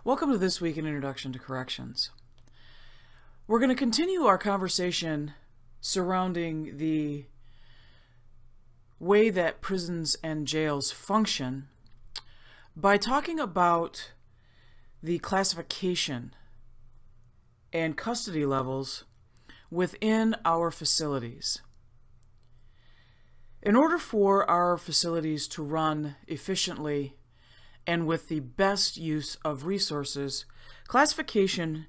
Welcome to This Week in Introduction to Corrections. We're going to continue our conversation surrounding the way that prisons and jails function by talking about the classification and custody levels within our facilities. In order for our facilities to run efficiently and with the best use of resources, classification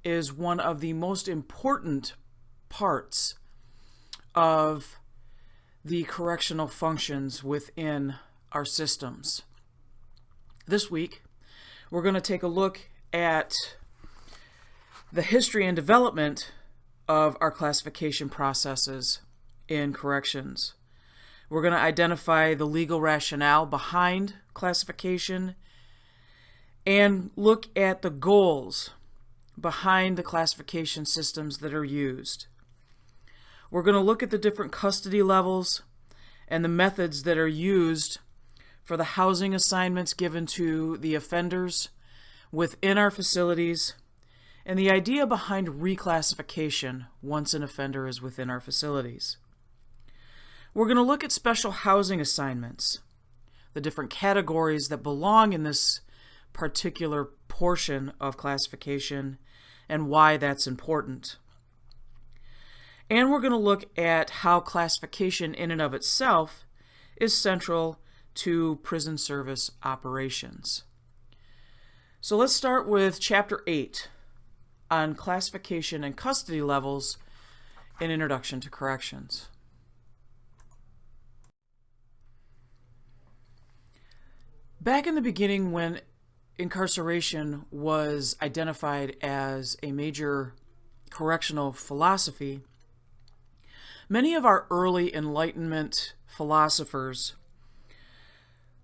is one of the most important parts of the correctional functions within our systems. This week, we're going to take a look at the history and development of our classification processes in corrections. We're going to identify the legal rationale behind classification and look at the goals behind the classification systems that are used. We're going to look at the different custody levels and the methods that are used for the housing assignments given to the offenders within our facilities and the idea behind reclassification once an offender is within our facilities. We're going to look at special housing assignments, the different categories that belong in this particular portion of classification, and why that's important. And we're going to look at how classification in and of itself is central to prison service operations. So let's start with Chapter 8 on classification and custody levels in Introduction to Corrections. Back in the beginning, when incarceration was identified as a major correctional philosophy, many of our early Enlightenment philosophers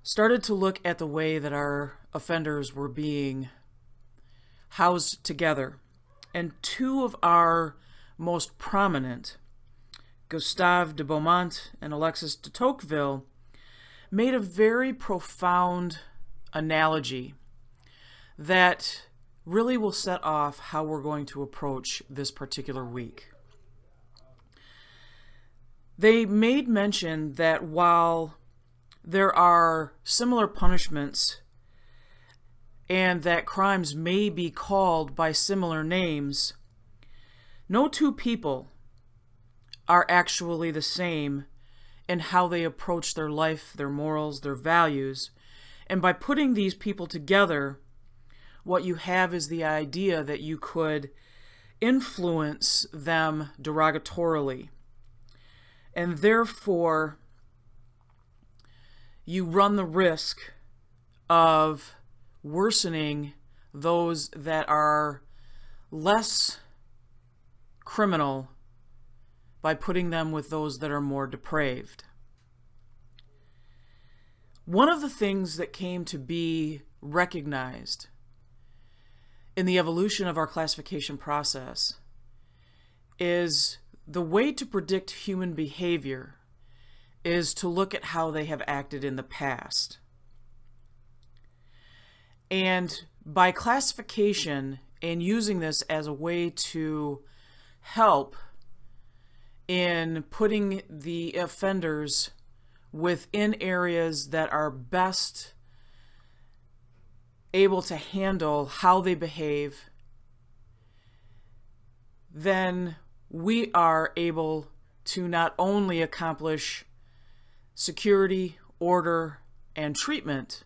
started to look at the way that our offenders were being housed together. And two of our most prominent, Gustave de Beaumont and Alexis de Tocqueville, made a very profound analogy that really will set off how we're going to approach this particular week. They made mention that while there are similar punishments and that crimes may be called by similar names, no two people are actually the same in how they approach their life, their morals, their values. And by putting these people together, what you have is the idea that you could influence them derogatorily. And therefore, you run the risk of worsening those that are less criminal by putting them with those that are more depraved. One of the things that came to be recognized in the evolution of our classification process is the way to predict human behavior is to look at how they have acted in the past. And by classification and using this as a way to help in putting the offenders within areas that are best able to handle how they behave, then we are able to not only accomplish security, order, and treatment,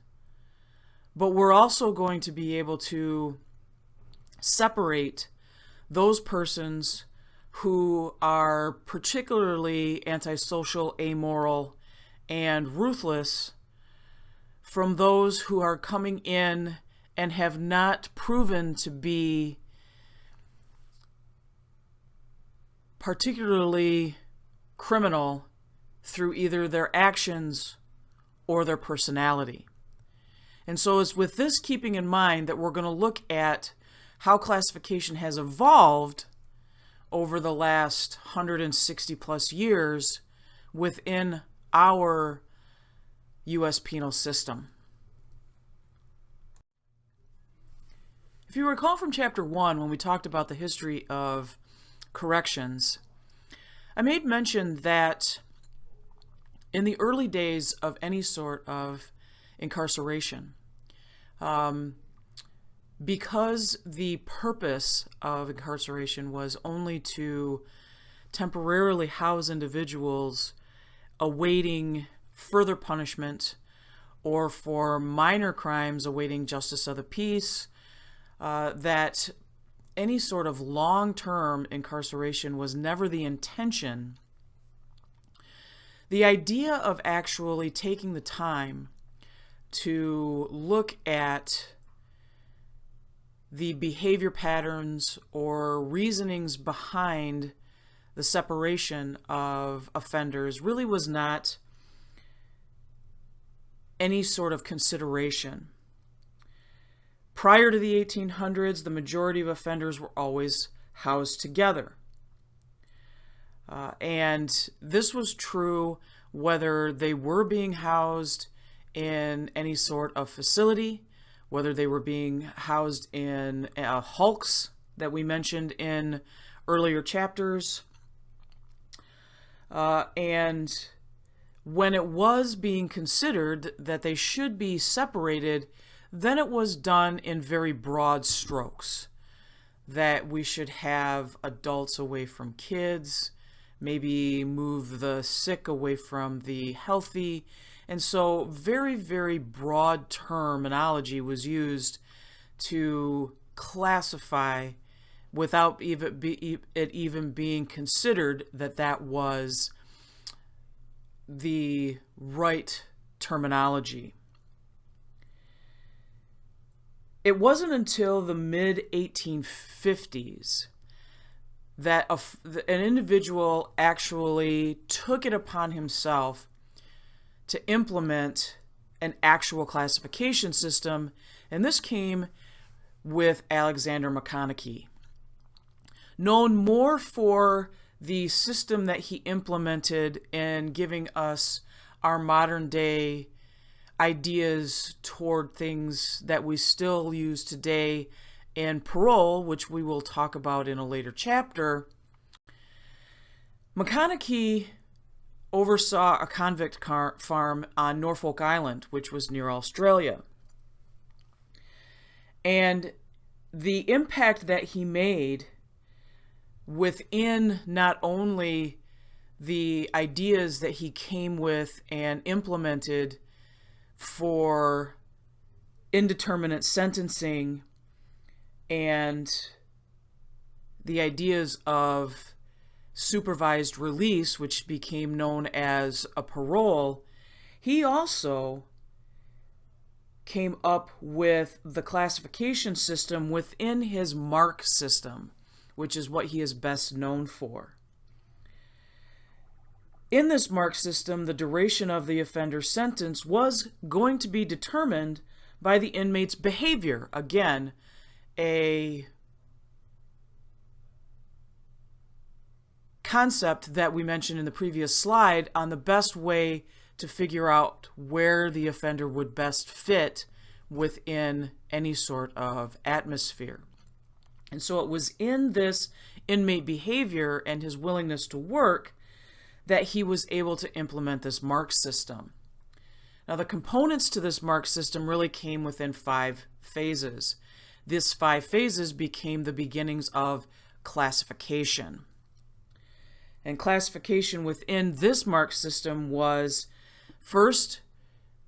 but we're also going to be able to separate those persons who are particularly antisocial, amoral, and ruthless from those who are coming in and have not proven to be particularly criminal through either their actions or their personality. And so it's with this keeping in mind that we're going to look at how classification has evolved over the last 160 plus years within our U.S. penal system. If you recall from Chapter 1, when we talked about the history of corrections, I made mention that in the early days of any sort of incarceration, because the purpose of incarceration was only to temporarily house individuals awaiting further punishment or for minor crimes awaiting justice of the peace, that any sort of long-term incarceration was never the intention. The idea of actually taking the time to look at the behavior patterns or reasonings behind the separation of offenders really was not any sort of consideration. Prior to the 1800s, the majority of offenders were always housed together. And this was true whether they were being housed in any sort of facility, whether they were being housed in hulks that we mentioned in earlier chapters. And when it was being considered that they should be separated, then it was done in very broad strokes. That we should have adults away from kids, maybe move the sick away from the healthy. And so very, very broad terminology was used to classify without it even being considered that that was the right terminology. It wasn't until the mid-1850s that an individual actually took it upon himself to implement an actual classification system, and this came with Alexander McConaughey. Known more for the system that he implemented in giving us our modern day ideas toward things that we still use today in parole, which we will talk about in a later chapter. McConaughey oversaw a convict farm on Norfolk Island, which was near Australia. And the impact that he made within not only the ideas that he came with and implemented for indeterminate sentencing and the ideas of supervised release, which became known as a parole, he also came up with the classification system within his mark system, which is what he is best known for. In this mark system, the duration of the offender's sentence was going to be determined by the inmate's behavior. Again, a concept that we mentioned in the previous slide on the best way to figure out where the offender would best fit within any sort of atmosphere. And so it was in this inmate behavior and his willingness to work that he was able to implement this mark system. Now, the components to this mark system really came within 5 phases. These 5 phases became the beginnings of classification. And classification within this mark system was, first,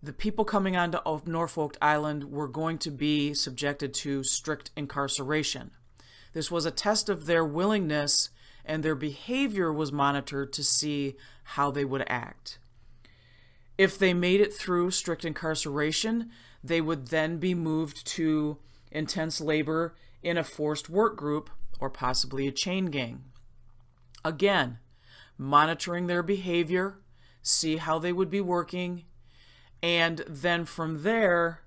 the people coming onto Norfolk Island were going to be subjected to strict incarceration. This was a test of their willingness, and their behavior was monitored to see how they would act. If they made it through strict incarceration, they would then be moved to intense labor in a forced work group or possibly a chain gang. Again, monitoring their behavior, see how they would be working, and then from there,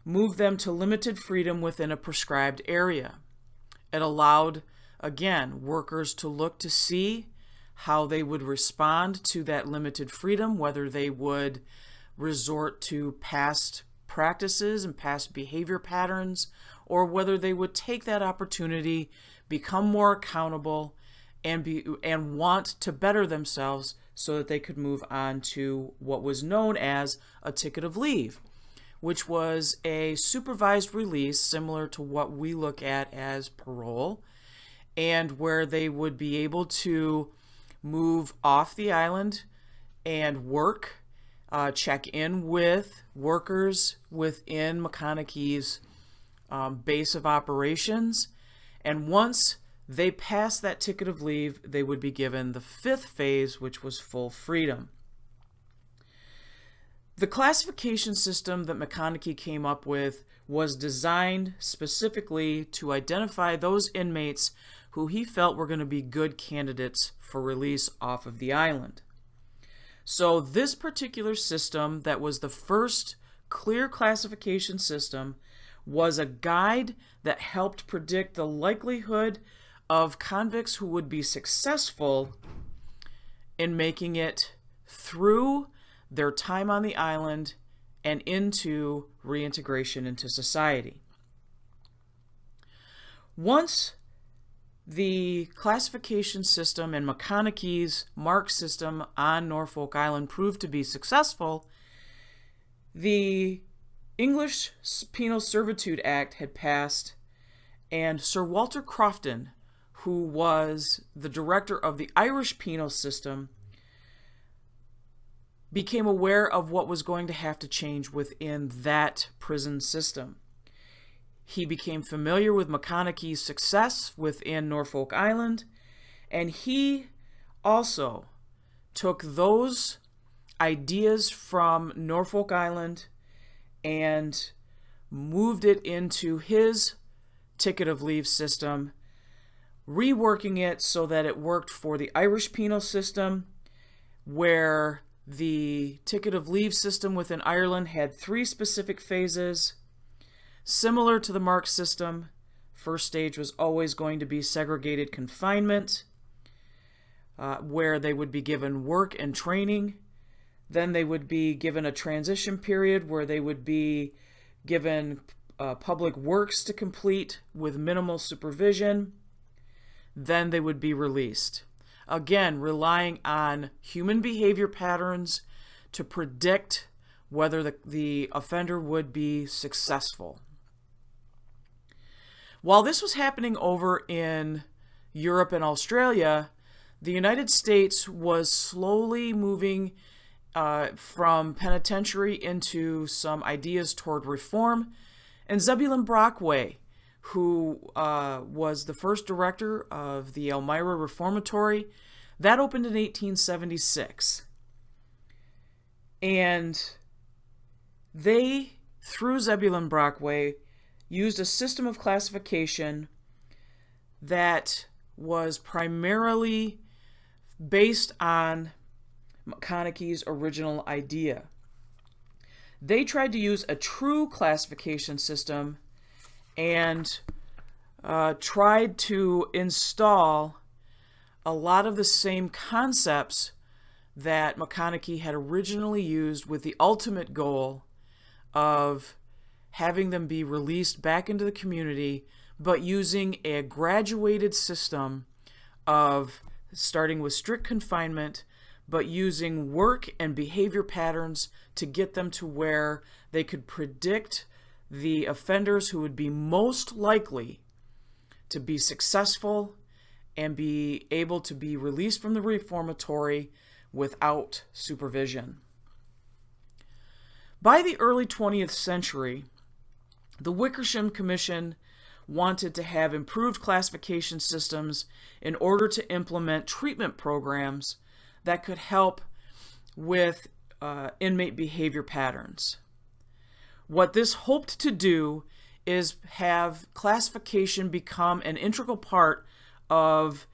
move them to limited freedom within a prescribed area. It allowed, again, workers to look to see how they would respond to that limited freedom, whether they would resort to past practices and past behavior patterns, or whether they would take that opportunity, become more accountable, and want to better themselves so that they could move on to what was known as a ticket of leave, which was a supervised release similar to what we look at as parole, and where they would be able to move off the island and work, check in with workers within McConaughey's base of operations, and once they passed that ticket of leave, they would be given the fifth phase, which was full freedom. The classification system that McConaughey came up with was designed specifically to identify those inmates who he felt were going to be good candidates for release off of the island. So this particular system, that was the first clear classification system, was a guide that helped predict the likelihood of convicts who would be successful in making it through their time on the island and into reintegration into society. Once the classification system and McConaughey's mark system on Norfolk Island proved to be successful, the English Penal Servitude Act had passed, and Sir Walter Crofton, who was the director of the Irish penal system, became aware of what was going to have to change within that prison system. He became familiar with McConaughey's success within Norfolk Island, and he also took those ideas from Norfolk Island and moved it into his ticket of leave system, reworking it so that it worked for the Irish penal system, where the ticket of leave system within Ireland had 3 specific phases. Similar to the mark system, first stage was always going to be segregated confinement, where they would be given work and training. Then they would be given a transition period where they would be given public works to complete with minimal supervision. Then they would be released. Again, relying on human behavior patterns to predict whether the offender would be successful. While this was happening over in Europe and Australia, the United States was slowly moving from penitentiary into some ideas toward reform. And Zebulon Brockway, who was the first director of the Elmira Reformatory, that opened in 1876. And they, through Zebulon Brockway, used a system of classification that was primarily based on McConaughey's original idea. They tried to use a true classification system and tried to install a lot of the same concepts that McConaughey had originally used, with the ultimate goal of having them be released back into the community, but using a graduated system of starting with strict confinement, but using work and behavior patterns to get them to where they could predict the offenders who would be most likely to be successful and be able to be released from the reformatory without supervision. By the early 20th century, the Wickersham Commission wanted to have improved classification systems in order to implement treatment programs that could help with inmate behavior patterns. What this hoped to do is have classification become an integral part of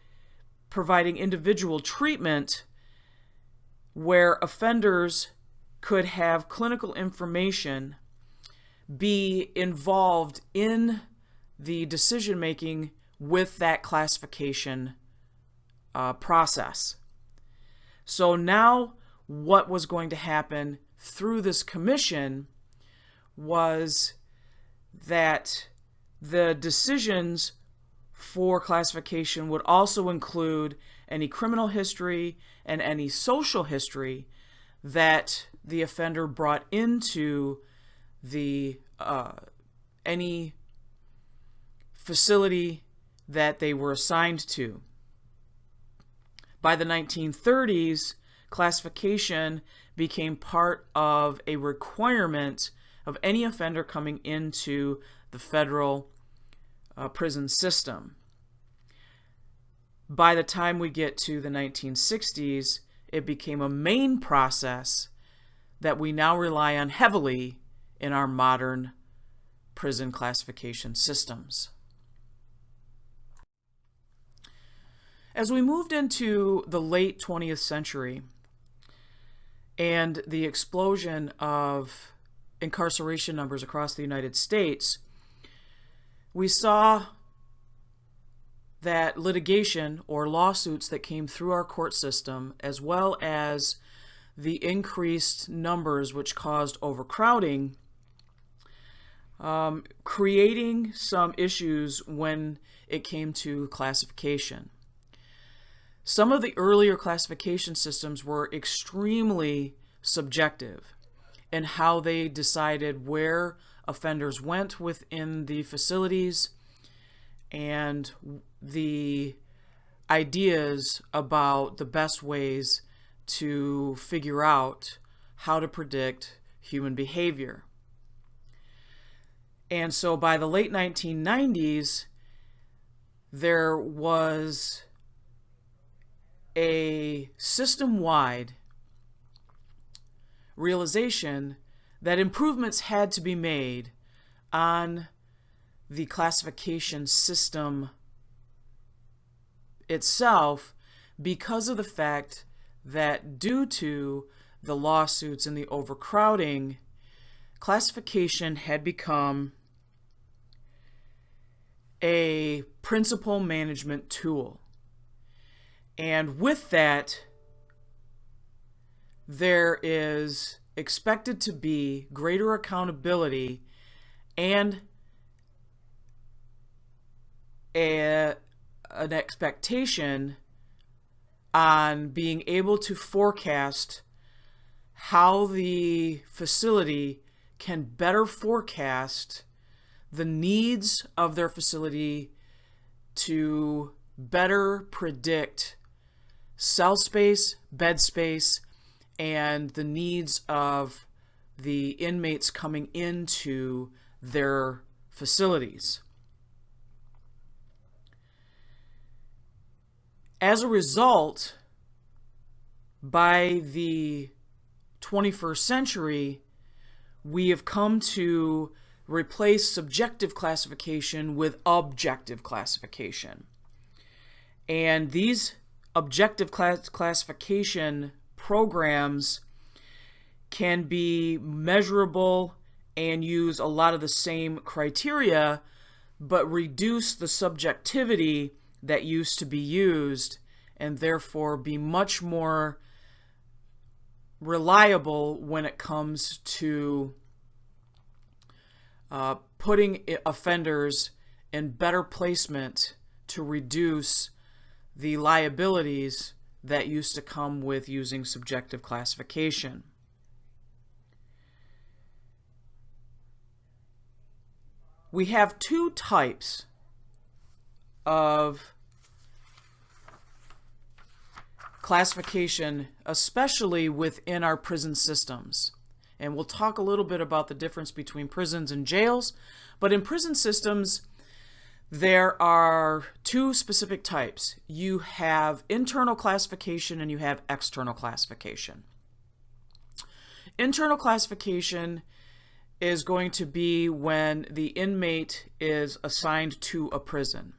providing individual treatment, where offenders could have clinical information be involved in the decision-making with that classification process. So now what was going to happen through this commission was that the decisions for classification would also include any criminal history and any social history that the offender brought into the any facility that they were assigned to. By the 1930s, classification became part of a requirement of any offender coming into the federal prison system. By the time we get to the 1960s, it became a main process that we now rely on heavily in our modern prison classification systems. As we moved into the late 20th century and the explosion of incarceration numbers across the United States, we saw that litigation or lawsuits that came through our court system, as well as the increased numbers which caused overcrowding, creating some issues when it came to classification. Some of the earlier classification systems were extremely subjective in how they decided where offenders went within the facilities and the ideas about the best ways to figure out how to predict human behavior. And so by the late 1990s, there was a system-wide realization that improvements had to be made on the classification system itself because of the fact that due to the lawsuits and the overcrowding, classification had become a principal management tool. And with that, there is expected to be greater accountability and an expectation on being able to forecast how the facility can better forecast the needs of their facility to better predict cell space, bed space, and the needs of the inmates coming into their facilities. As a result, by the 21st century, we have come to replace subjective classification with objective classification. And these objective classification programs can be measurable and use a lot of the same criteria, but reduce the subjectivity that used to be used, and therefore be much more reliable when it comes to putting offenders in better placement to reduce the liabilities that used to come with using subjective classification. We have two types of classification, especially within our prison systems. And we'll talk a little bit about the difference between prisons and jails. But in prison systems, there are two specific types. You have internal classification and you have external classification. Internal classification is going to be when the inmate is assigned to a prison.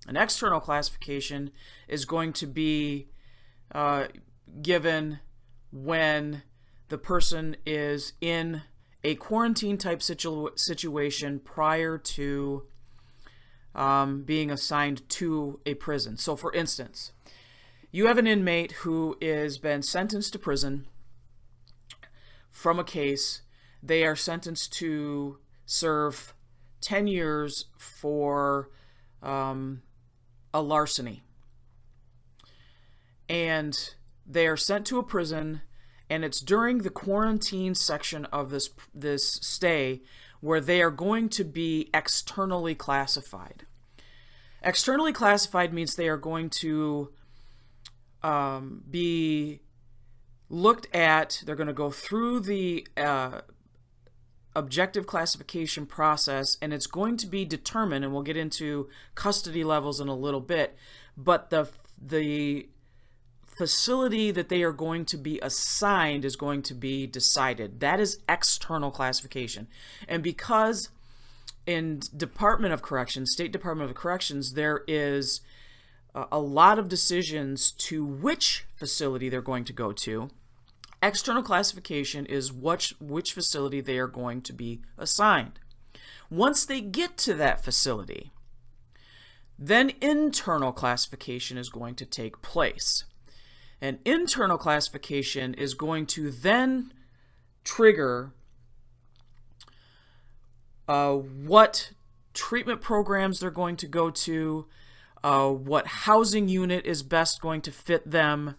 An external classification is going to be given when the person is in a quarantine type situation prior to being assigned to a prison. So for instance, you have an inmate who has been sentenced to prison from a case they are sentenced to serve 10 years for a larceny. And they are sent to a prison, and it's during the quarantine section of this stay where they are going to be externally classified. Externally classified means they are going to be looked at. They're going to go through the objective classification process, and it's going to be determined, and we'll get into custody levels in a little bit, but the facility that they are going to be assigned is going to be decided. That is external classification. And because in Department of Corrections, State Department of Corrections, there is a lot of decisions to which facility they're going to go to, external classification is which facility they are going to be assigned. Once they get to that facility, then internal classification is going to take place. And internal classification is going to then trigger what treatment programs they're going to go to, what housing unit is best going to fit them,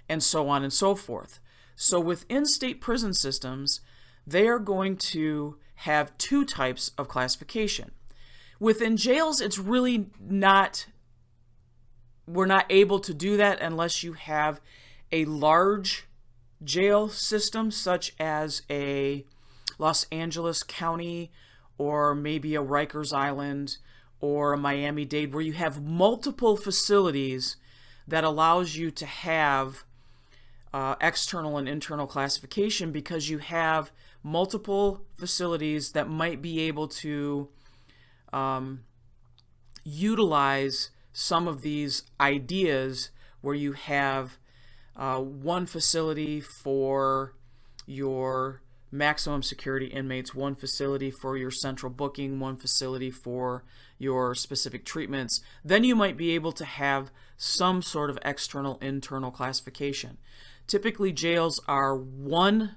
and so on and so forth. So within state prison systems, they are going to have two types of classification. Within jails, it's really not, we're not able to do that unless you have a large jail system, such as a Los Angeles County, or maybe a Rikers Island, or a Miami-Dade, where you have multiple facilities that allows you to have external and internal classification, because you have multiple facilities that might be able to utilize some of these ideas, where you have one facility for your maximum security inmates, one facility for your central booking, one facility for your specific treatments. Then you might be able to have some sort of external internal classification. Typically jails are one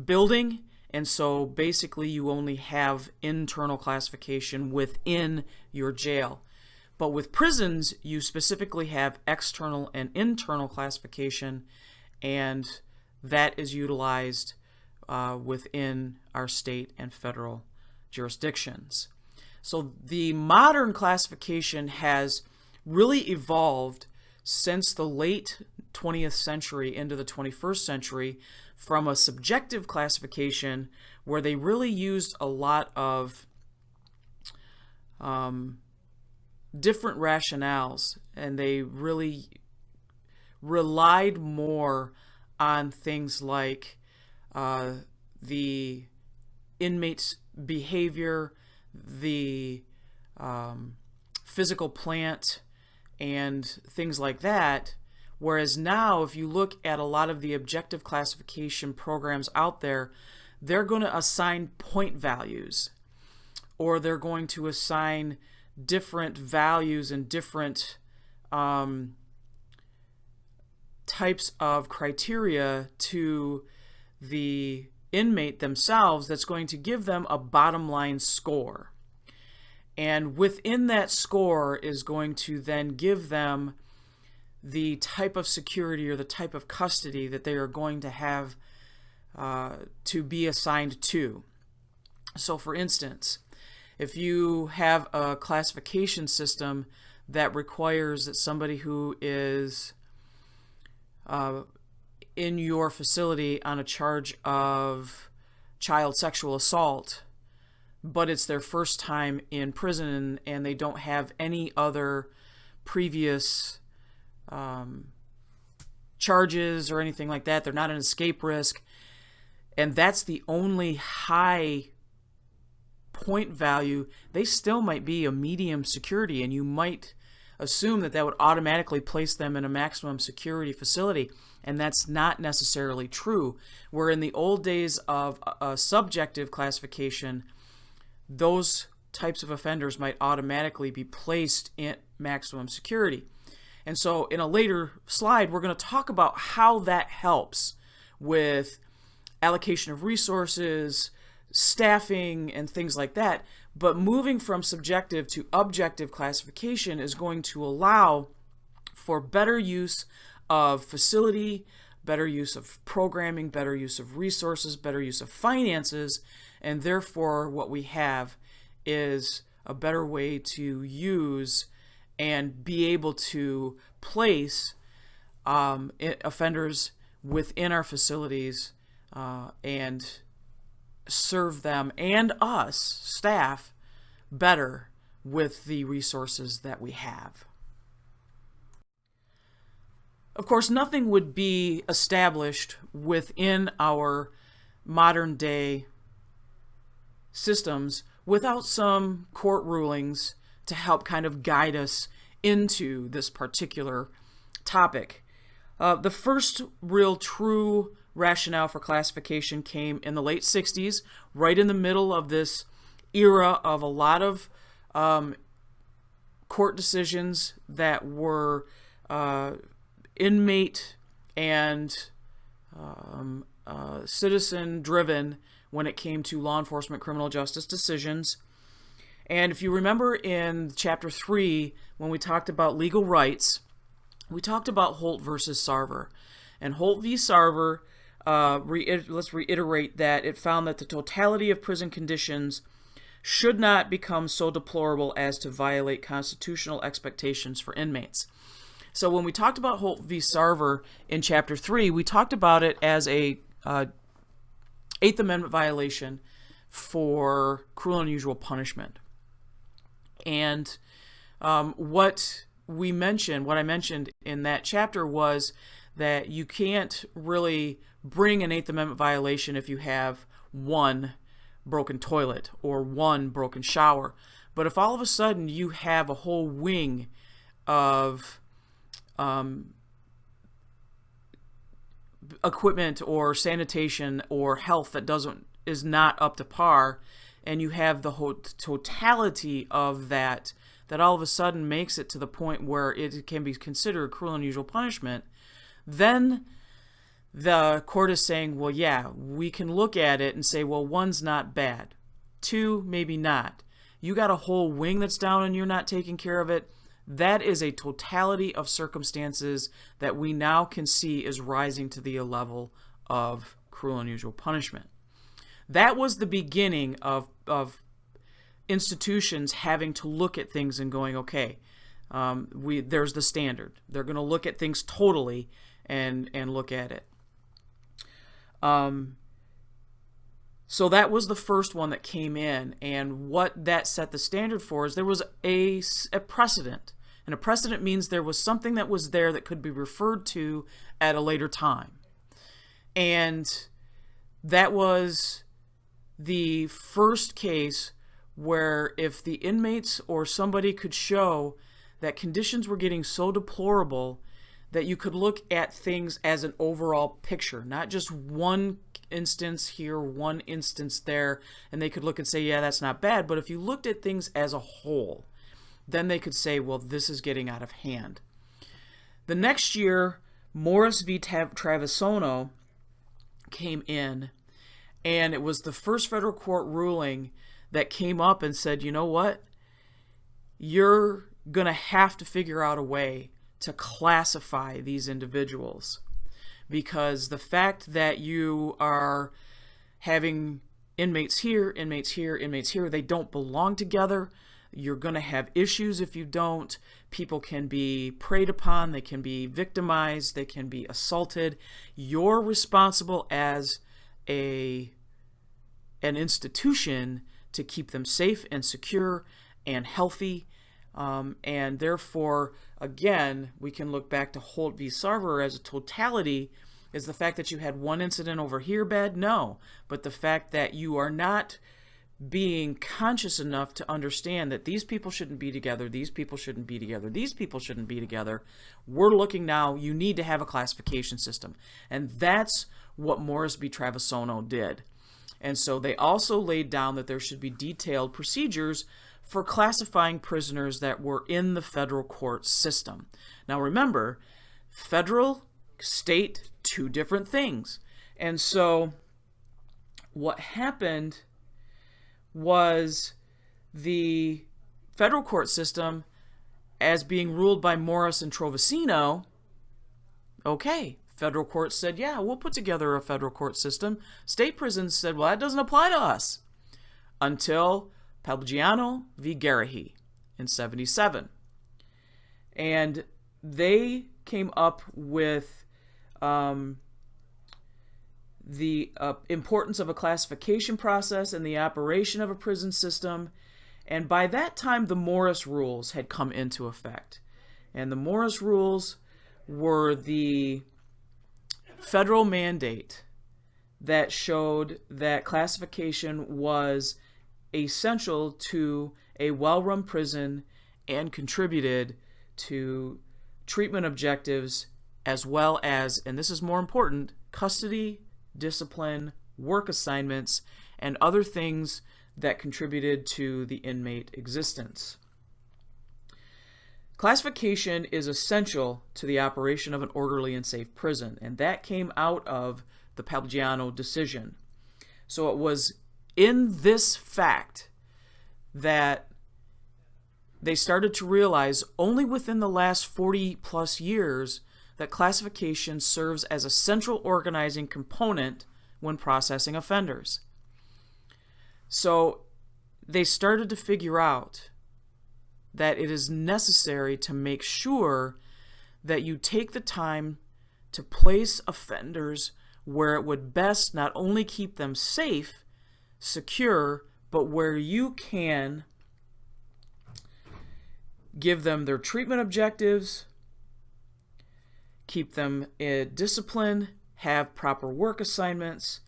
building, and so basically you only have internal classification within your jail. But with prisons, you specifically have external and internal classification, and that is utilized within our state and federal jurisdictions. So the modern classification has really evolved since the late 20th century into the 21st century, from a subjective classification where they really used a lot of different rationales, and they really relied more on things like the inmate's behavior, the physical plant, and things like that. Whereas now, if you look at a lot of the objective classification programs out there, they're going to assign point values, or they're going to assign different values and different types of criteria to the inmate themselves that's going to give them a bottom line score. And within that score is going to then give them the type of security or the type of custody that they are going to have to be assigned to. So for instance, if you have a classification system that requires that somebody who is in your facility on a charge of child sexual assault, but it's their first time in prison and they don't have any other previous charges or anything like that, they're not an escape risk, and that's the only high point value, they still might be a medium security, and you might assume that that would automatically place them in a maximum security facility, and that's not necessarily true. Where in the old days of a subjective classification, those types of offenders might automatically be placed in maximum security. And so in a later slide, we're going to talk about how that helps with allocation of resources, staffing, and things like that. But moving from subjective to objective classification is going to allow for better use of facility, better use of programming, better use of resources, better use of finances, and therefore what we have is a better way to use and be able to place offenders within our facilities and serve them and us, staff, better with the resources that we have. Of course, nothing would be established within our modern day systems without some court rulings to help kind of guide us into this particular topic. The first real true rationale for classification came in the late 60s, right in the middle of this era of a lot of court decisions that were inmate and citizen driven when it came to law enforcement criminal justice decisions. And if you remember in chapter 3, when we talked about legal rights, we talked about Holt versus Sarver. And Holt v. Sarver, let's reiterate that it found that the totality of prison conditions should not become so deplorable as to violate constitutional expectations for inmates. So when we talked about Holt v. Sarver in chapter 3, we talked about it as a Eighth Amendment violation for cruel and unusual punishment. And what I mentioned in that chapter was that you can't really bring an Eighth Amendment violation if you have one broken toilet or one broken shower. But if all of a sudden you have a whole wing of equipment or sanitation or health that is not up to par, and you have the whole totality of that all of a sudden makes it to the point where it can be considered cruel and unusual punishment, then the court is saying, well, yeah, we can look at it and say, well, one's not bad. Two, maybe not. You got a whole wing that's down and you're not taking care of it. That is a totality of circumstances that we now can see is rising to the level of cruel and unusual punishment. That was the beginning of institutions having to look at things and going, okay, there's the standard. They're going to look at things totally and look at it. So that was the first one that came in, and what that set the standard for is there was a precedent. And a precedent means there was something that was there that could be referred to at a later time. And that was the first case where if the inmates or somebody could show that conditions were getting so deplorable that you could look at things as an overall picture, not just one instance here, one instance there, and they could look and say, yeah, that's not bad. But if you looked at things as a whole, then they could say, well, this is getting out of hand. The next year, Morris v. Travisono came in, and it was the first federal court ruling that came up and said, you know what? You're going to have to figure out a way to classify these individuals, because the fact that you are having inmates here, inmates here, inmates here, they don't belong together. You're going to have issues if you don't. People can be preyed upon, they can be victimized, they can be assaulted. You're responsible as an institution to keep them safe and secure and healthy. And therefore, again, we can look back to Holt v. Sarver as a totality. Is the fact that you had one incident over here bad? No. But the fact that you are not being conscious enough to understand that these people shouldn't be together, these people shouldn't be together, these people shouldn't be together. We're looking now, you need to have a classification system. And that's what Morris v. Travisono did. And so they also laid down that there should be detailed procedures for classifying prisoners that were in the federal court system. Now remember, federal, state, two different things. And so what happened was the federal court system, as being ruled by Morris and Trovicino, okay, federal court said, yeah, we'll put together a federal court system. State prisons said, well, that doesn't apply to us. Until Palmigiano v. Garrahy in 1977. And they came up with the importance of a classification process and the operation of a prison system. And by that time, the Morris Rules had come into effect. And the Morris Rules were the federal mandate that showed that classification was essential to a well-run prison and contributed to treatment objectives as well as, and this is more important, custody, discipline, work assignments, and other things that contributed to the inmate existence. Classification is essential to the operation of an orderly and safe prison, and that came out of the Palmigiano decision. So it was in this fact that they started to realize only within the last 40 plus years that classification serves as a central organizing component when processing offenders. So they started to figure out that it is necessary to make sure that you take the time to place offenders where it would best not only keep them safe, secure, but where you can give them their treatment objectives, keep them in discipline, have proper work assignments,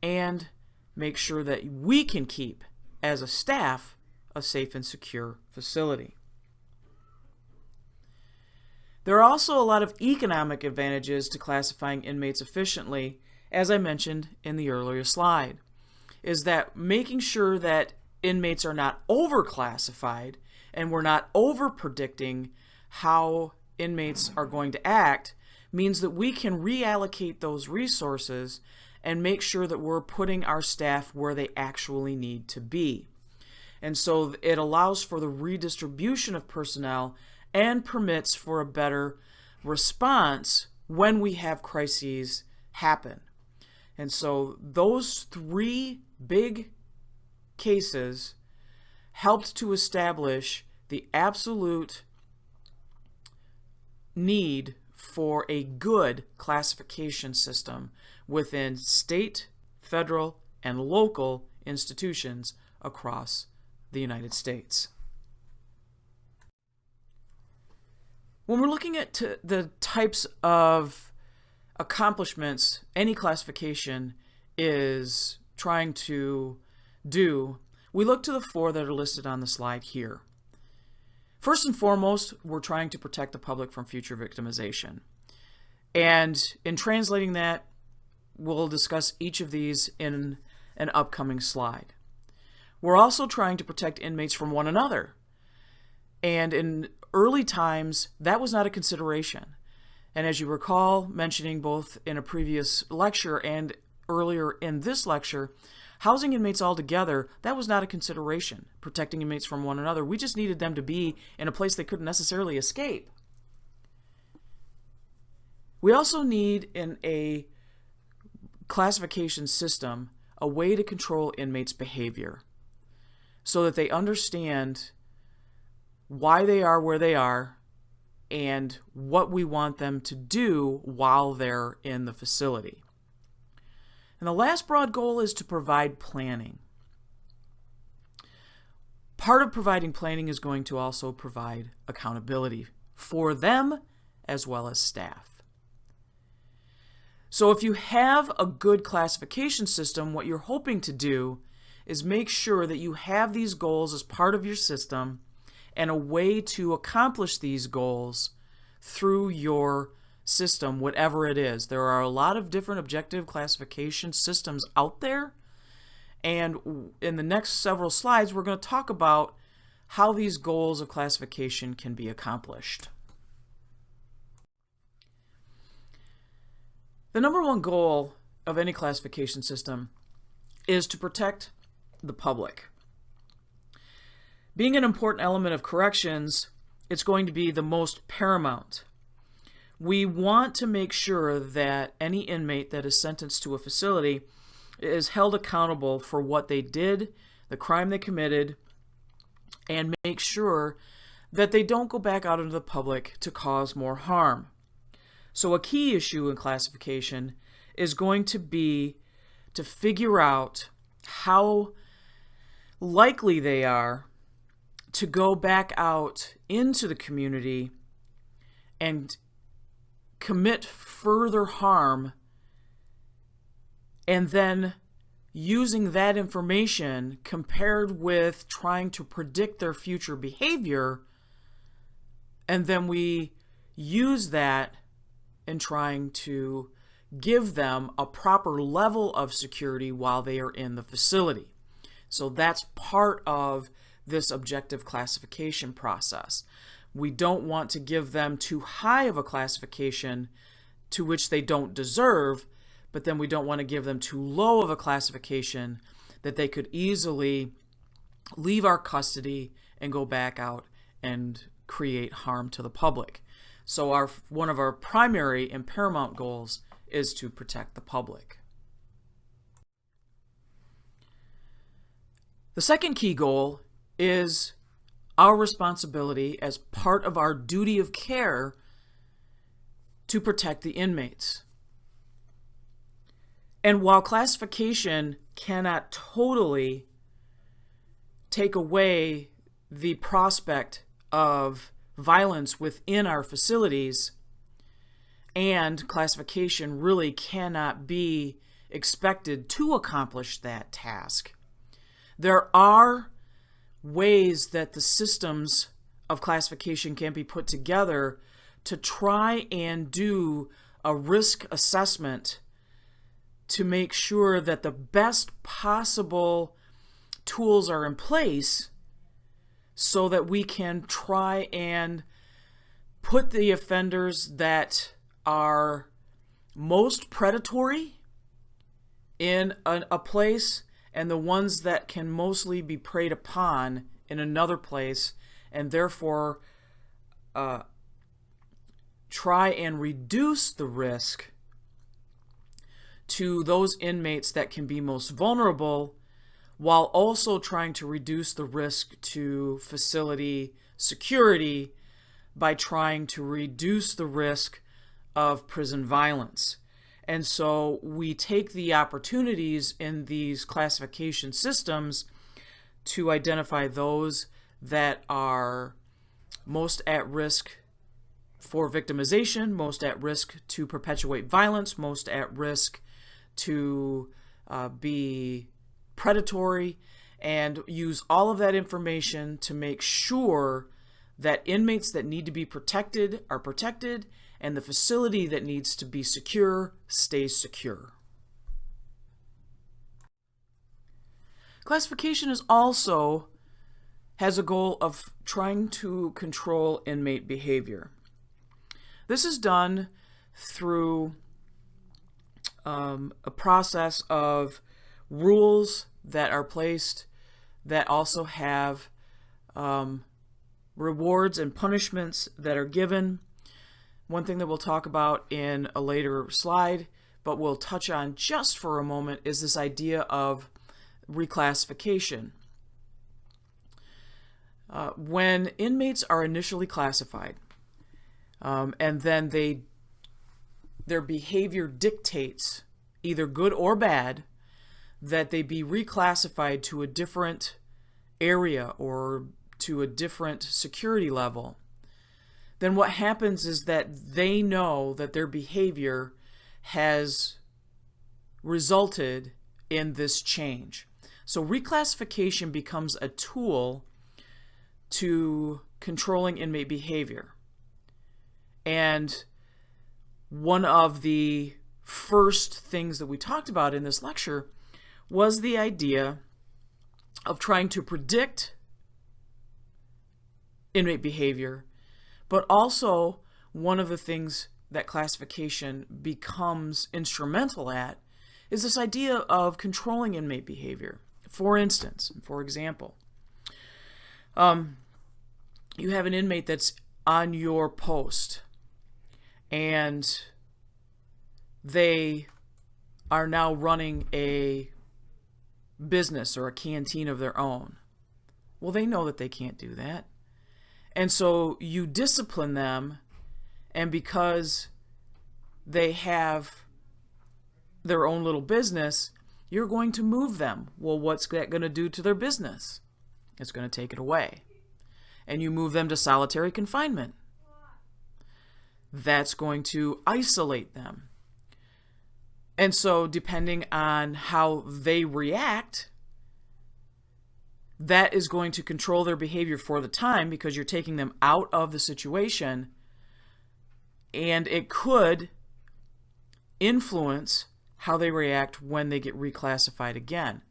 and make sure that we can keep, as a staff, a safe and secure facility. There are also a lot of economic advantages to classifying inmates efficiently, as I mentioned in the earlier slide, is that making sure that inmates are not overclassified and we're not over-predicting how inmates are going to act means that we can reallocate those resources and make sure that we're putting our staff where they actually need to be. And so it allows for the redistribution of personnel and permits for a better response when we have crises happen. And so those three big cases helped to establish the absolute need for a good classification system within state, federal, and local institutions across the United States. When we're looking at the types of accomplishments any classification is trying to do, we look to the four that are listed on the slide here. First and foremost, we're trying to protect the public from future victimization. And in translating that, we'll discuss each of these in an upcoming slide. We're also trying to protect inmates from one another. And in early times, that was not a consideration. And as you recall, mentioning both in a previous lecture and earlier in this lecture, housing inmates all together, that was not a consideration, protecting inmates from one another. We just needed them to be in a place they couldn't necessarily escape. We also need in a classification system a way to control inmates' behavior so that they understand why they are where they are and what we want them to do while they're in the facility. And the last broad goal is to provide planning. Part of providing planning is going to also provide accountability for them as well as staff. So if you have a good classification system, what you're hoping to do is make sure that you have these goals as part of your system and a way to accomplish these goals through your system, whatever it is. There are a lot of different objective classification systems out there, and in the next several slides we're going to talk about how these goals of classification can be accomplished. The number one goal of any classification system is to protect the public. Being an important element of corrections, it's going to be the most paramount. We want to make sure that any inmate that is sentenced to a facility is held accountable for what they did, the crime they committed, and make sure that they don't go back out into the public to cause more harm. So a key issue in classification is going to be to figure out how likely they are to go back out into the community and commit further harm, and then using that information compared with trying to predict their future behavior, and then we use that in trying to give them a proper level of security while they are in the facility. So that's part of this objective classification process. We don't want to give them too high of a classification to which they don't deserve, but then we don't want to give them too low of a classification that they could easily leave our custody and go back out and create harm to the public. So one of our primary and paramount goals is to protect the public. The second key goal is our responsibility as part of our duty of care to protect the inmates. And while classification cannot totally take away the prospect of violence within our facilities, and classification really cannot be expected to accomplish that task, there are ways that the systems of classification can be put together to try and do a risk assessment to make sure that the best possible tools are in place so that we can try and put the offenders that are most predatory in a place, and the ones that can mostly be preyed upon in another place, and therefore try and reduce the risk to those inmates that can be most vulnerable, while also trying to reduce the risk to facility security by trying to reduce the risk of prison violence. And so we take the opportunities in these classification systems to identify those that are most at risk for victimization, most at risk to perpetuate violence, most at risk to be predatory, and use all of that information to make sure that inmates that need to be protected are protected, and the facility that needs to be secure stays secure. Classification also has a goal of trying to control inmate behavior. This is done through a process of rules that are placed that also have rewards and punishments that are given. One thing that we'll talk about in a later slide, but we'll touch on just for a moment, is this idea of reclassification. When inmates are initially classified, and then their behavior dictates, either good or bad, that they be reclassified to a different area or to a different security level, then what happens is that they know that their behavior has resulted in this change. So reclassification becomes a tool to controlling inmate behavior. And one of the first things that we talked about in this lecture was the idea of trying to predict inmate behavior, but also one of the things that classification becomes instrumental at is this idea of controlling inmate behavior. For example, you have an inmate that's on your post, and they are now running a business or a canteen of their own. Well, they know that they can't do that. And so you discipline them, and because they have their own little business, you're going to move them. Well, what's that going to do to their business? It's going to take it away. And you move them to solitary confinement. That's going to isolate them. And so depending on how they react, that is going to control their behavior for the time, because you're taking them out of the situation, and it could influence how they react when they get reclassified again.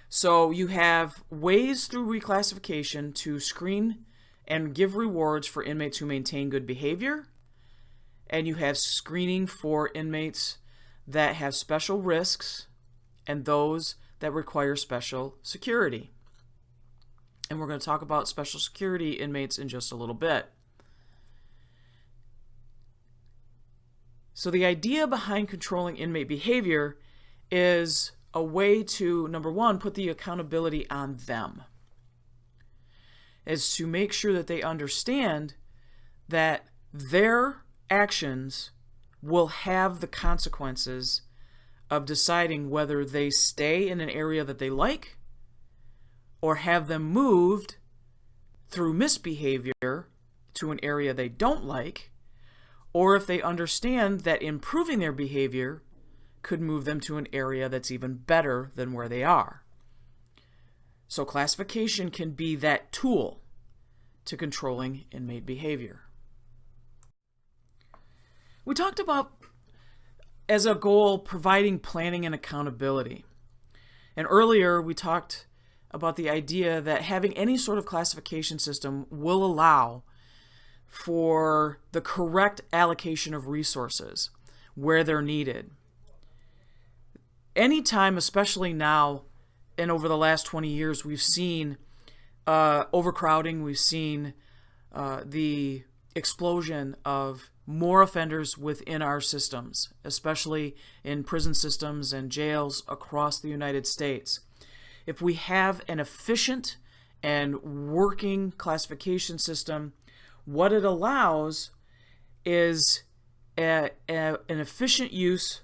So you have ways through reclassification to screen and give rewards for inmates who maintain good behavior, and you have screening for inmates that have special risks and those that require special security. And we're going to talk about special security inmates in just a little bit. So the idea behind controlling inmate behavior is a way to, number one, put the accountability on them. Is to make sure that they understand that their actions will have the consequences of deciding whether they stay in an area that they like or have them moved through misbehavior to an area they don't like, or if they understand that improving their behavior could move them to an area that's even better than where they are. So classification can be that tool to controlling inmate behavior. We talked about, as a goal, providing planning and accountability. And earlier we talked about the idea that having any sort of classification system will allow for the correct allocation of resources where they're needed. Anytime, especially now and over the last 20 years, we've seen overcrowding, we've seen the explosion of more offenders within our systems, especially in prison systems and jails across the United States. If we have an efficient and working classification system, what it allows is an efficient use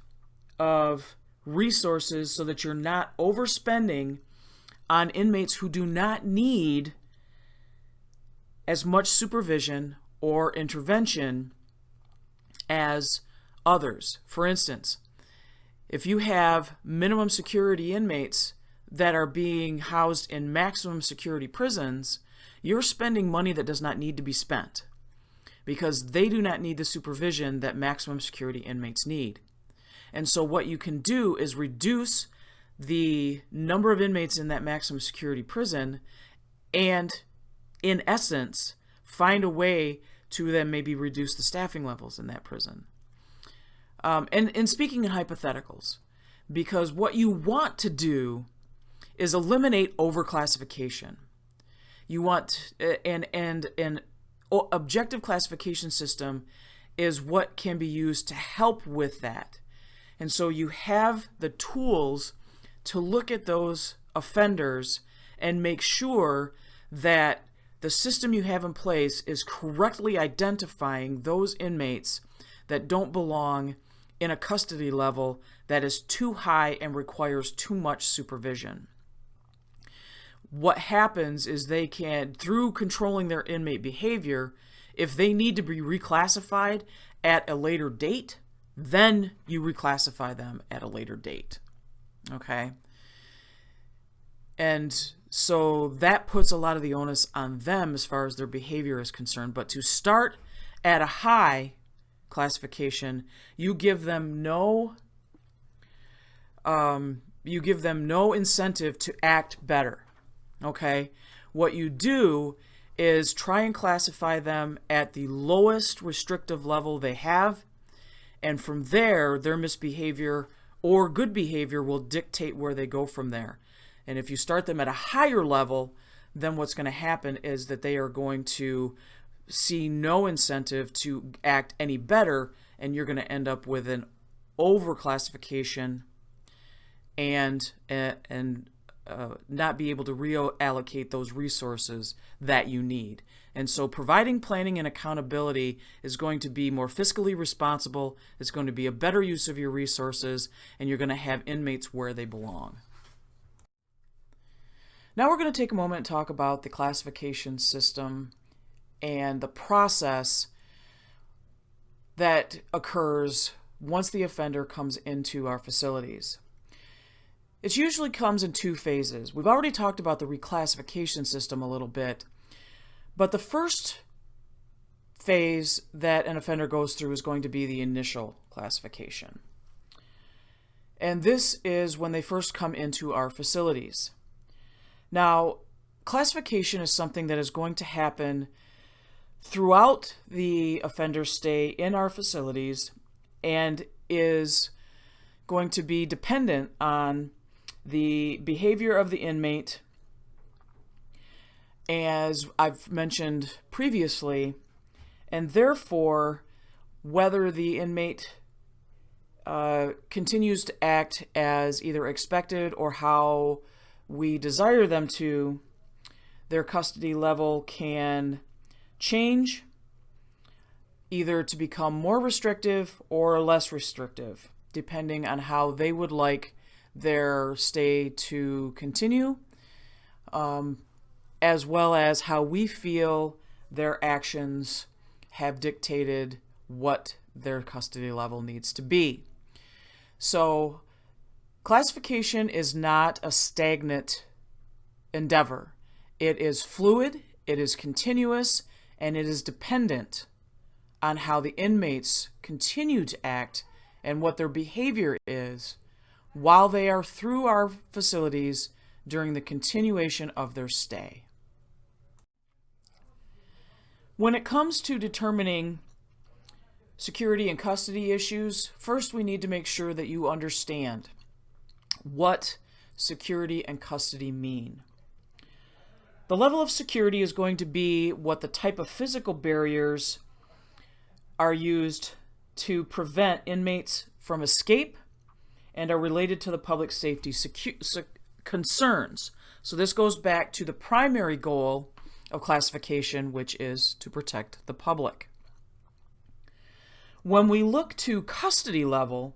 of resources so that you're not overspending on inmates who do not need as much supervision or intervention as others. For instance, if you have minimum security inmates that are being housed in maximum security prisons, you're spending money that does not need to be spent because they do not need the supervision that maximum security inmates need. And so what you can do is reduce the number of inmates in that maximum security prison and, in essence, find a way to then maybe reduce the staffing levels in that prison. And speaking in hypotheticals, because what you want to do is eliminate overclassification. You want an objective classification system is what can be used to help with that. And so you have the tools to look at those offenders and make sure that the system you have in place is correctly identifying those inmates that don't belong in a custody level that is too high and requires too much supervision. What happens is they can, through controlling their inmate behavior, if they need to be reclassified at a later date, then you reclassify them at a later date. Okay? And so that puts a lot of the onus on them as far as their behavior is concerned. But to start at a high classification, you give them no incentive to act better. Okay? What you do is try and classify them at the lowest restrictive level they have, and from there, their misbehavior or good behavior will dictate where they go from there. And if you start them at a higher level, then what's going to happen is that they are going to see no incentive to act any better, and you're going to end up with an overclassification and not be able to reallocate those resources that you need. And so providing planning and accountability is going to be more fiscally responsible, it's going to be a better use of your resources, and you're going to have inmates where they belong. Now we're going to take a moment and talk about the classification system and the process that occurs once the offender comes into our facilities. It usually comes in two phases. We've already talked about the reclassification system a little bit, but the first phase that an offender goes through is going to be the initial classification. And this is when they first come into our facilities. Now, classification is something that is going to happen throughout the offender's stay in our facilities and is going to be dependent on the behavior of the inmate, as I've mentioned previously, and therefore whether the inmate continues to act as either expected or how we desire them to. Their custody level can change either to become more restrictive or less restrictive, depending on how they would like their stay to continue, as well as how we feel their actions have dictated what their custody level needs to be. So classification is not a stagnant endeavor. It is fluid, it is continuous, and it is dependent on how the inmates continue to act and what their behavior is while they are through our facilities during the continuation of their stay. When it comes to determining security and custody issues, first we need to make sure that you understand what security and custody mean. The level of security is going to be what the type of physical barriers are used to prevent inmates from escape and are related to the public safety concerns. So this goes back to the primary goal of classification, which is to protect the public. When we look to custody level,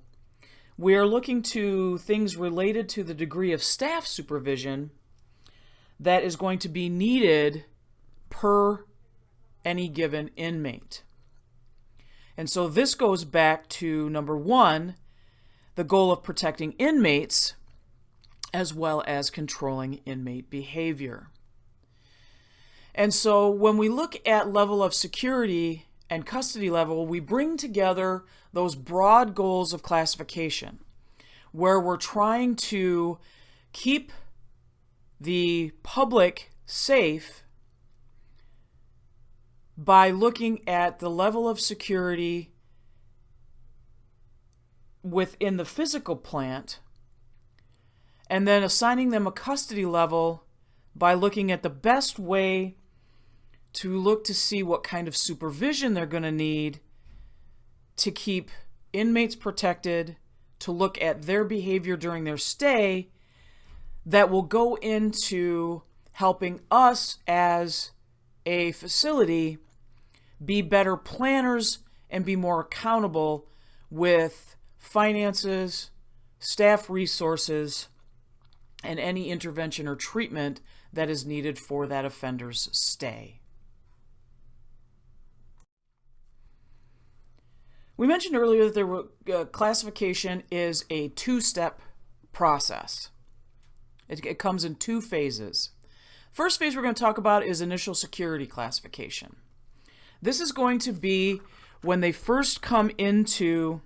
we are looking to things related to the degree of staff supervision that is going to be needed per any given inmate. And so this goes back to number one, the goal of protecting inmates as well as controlling inmate behavior. And so when we look at level of security and custody level, we bring together those broad goals of classification where we're trying to keep the public safe by looking at the level of security within the physical plant and then assigning them a custody level by looking at the best way to look to see what kind of supervision they're going to need to keep inmates protected, to look at their behavior during their stay that will go into helping us as a facility be better planners and be more accountable with finances, staff resources, and any intervention or treatment that is needed for that offender's stay. We mentioned earlier that classification is a two-step process. It comes in two phases. First phase we're going to talk about is initial security classification. This is going to be when they first come into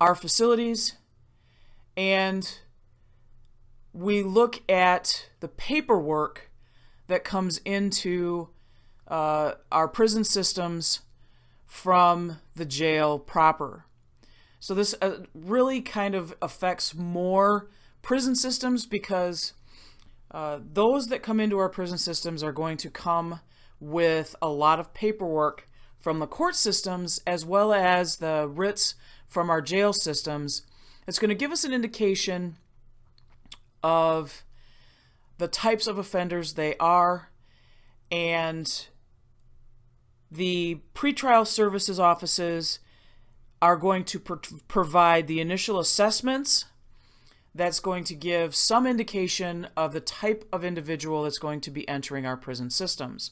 our facilities and we look at the paperwork that comes into our prison systems from the jail proper. So this really kind of affects more prison systems because those that come into our prison systems are going to come with a lot of paperwork from the court systems as well as the writs from our jail systems. It's going to give us an indication of the types of offenders they are, and the pretrial services offices are going to provide the initial assessments that's going to give some indication of the type of individual that's going to be entering our prison systems.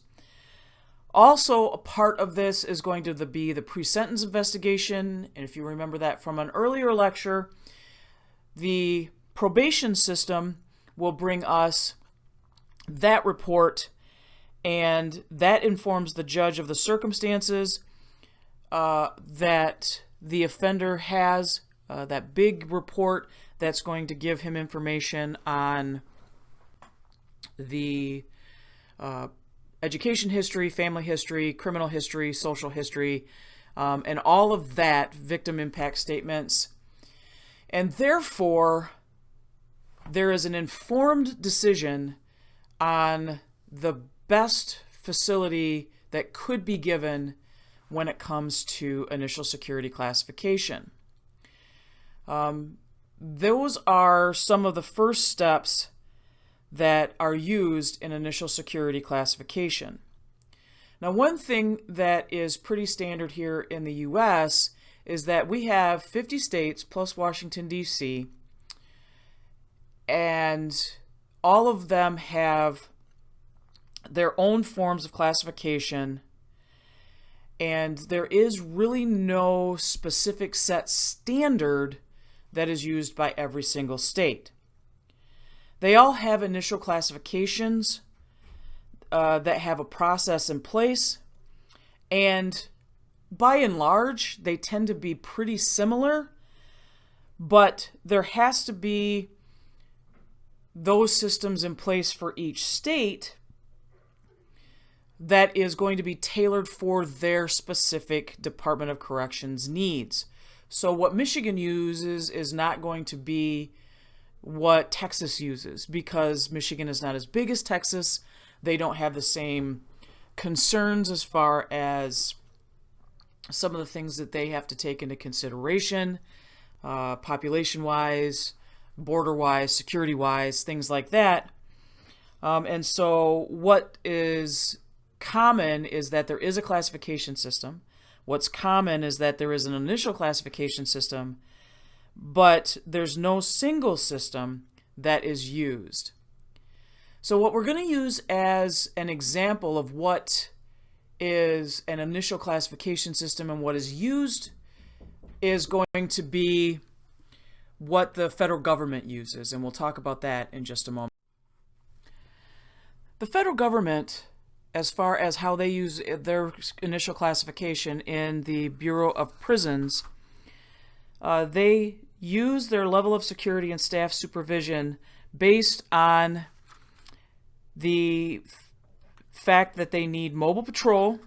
Also, a part of this is going to be the pre-sentence investigation, and if you remember that from an earlier lecture, the probation system will bring us that report, and that informs the judge of the circumstances that the offender has, that big report that's going to give him information on the education history, family history, criminal history, social history, and all of that, victim impact statements. And therefore, there is an informed decision on the best facility that could be given when it comes to initial security classification. Those are some of the first steps that are used in initial security classification. Now, one thing that is pretty standard here in the U.S. is that we have 50 states plus Washington, D.C., and all of them have their own forms of classification, and there is really no specific set standard that is used by every single state. They all have initial classifications that have a process in place, and by and large, they tend to be pretty similar, but there has to be those systems in place for each state that is going to be tailored for their specific Department of Corrections needs. So what Michigan uses is not going to be what Texas uses, because Michigan is not as big as Texas. They don't have the same concerns as far as some of the things that they have to take into consideration, population-wise, border-wise, security-wise, things like that. And so what is common is that there is a classification system. What's common is that there is an initial classification system, but there's no single system that is used. So what we're going to use as an example of what is an initial classification system and what is used is going to be what the federal government uses, and we'll talk about that in just a moment. The federal government, as far as how they use their initial classification in the Bureau of Prisons, they use their level of security and staff supervision based on the fact that they need mobile patrol,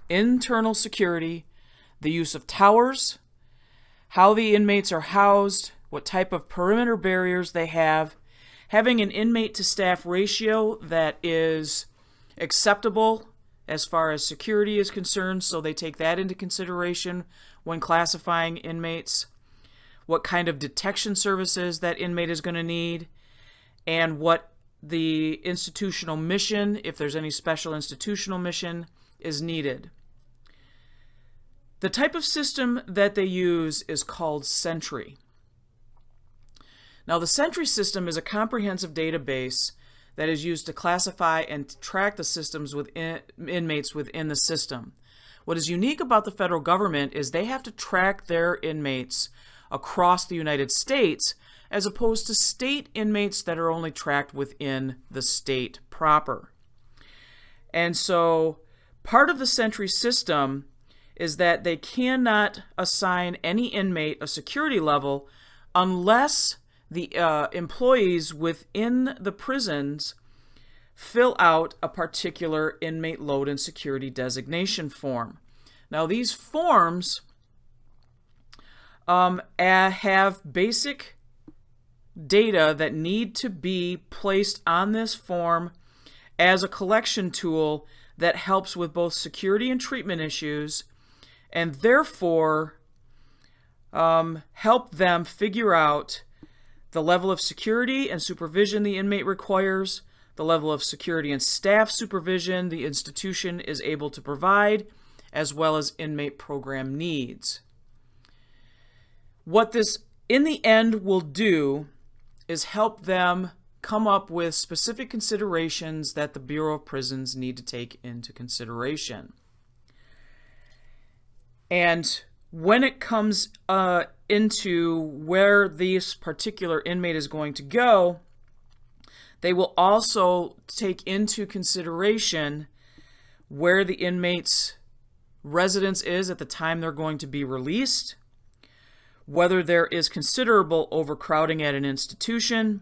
internal security, the use of towers, how the inmates are housed, what type of perimeter barriers they have, having an inmate to staff ratio that is acceptable as far as security is concerned, so they take that into consideration when classifying inmates, what kind of detection services that inmate is going to need, and what the institutional mission, if there's any special institutional mission, is needed. The type of system that they use is called Sentry. Now, the Sentry system is a comprehensive database that is used to classify and track the systems within inmates within the system. What is unique about the federal government is they have to track their inmates across the United States, as opposed to state inmates that are only tracked within the state proper. And so part of the Sentry system is that they cannot assign any inmate a security level unless the employees within the prisons fill out a particular inmate load and security designation form. Now, these forms have basic data that need to be placed on this form as a collection tool that helps with both security and treatment issues, and therefore help them figure out the level of security and supervision the inmate requires, the level of security and staff supervision the institution is able to provide, as well as inmate program needs. What this in the end will do is help them come up with specific considerations that the Bureau of Prisons need to take into consideration. And when it comes into where this particular inmate is going to go, they will also take into consideration where the inmate's residence is at the time they're going to be released, whether there is considerable overcrowding at an institution,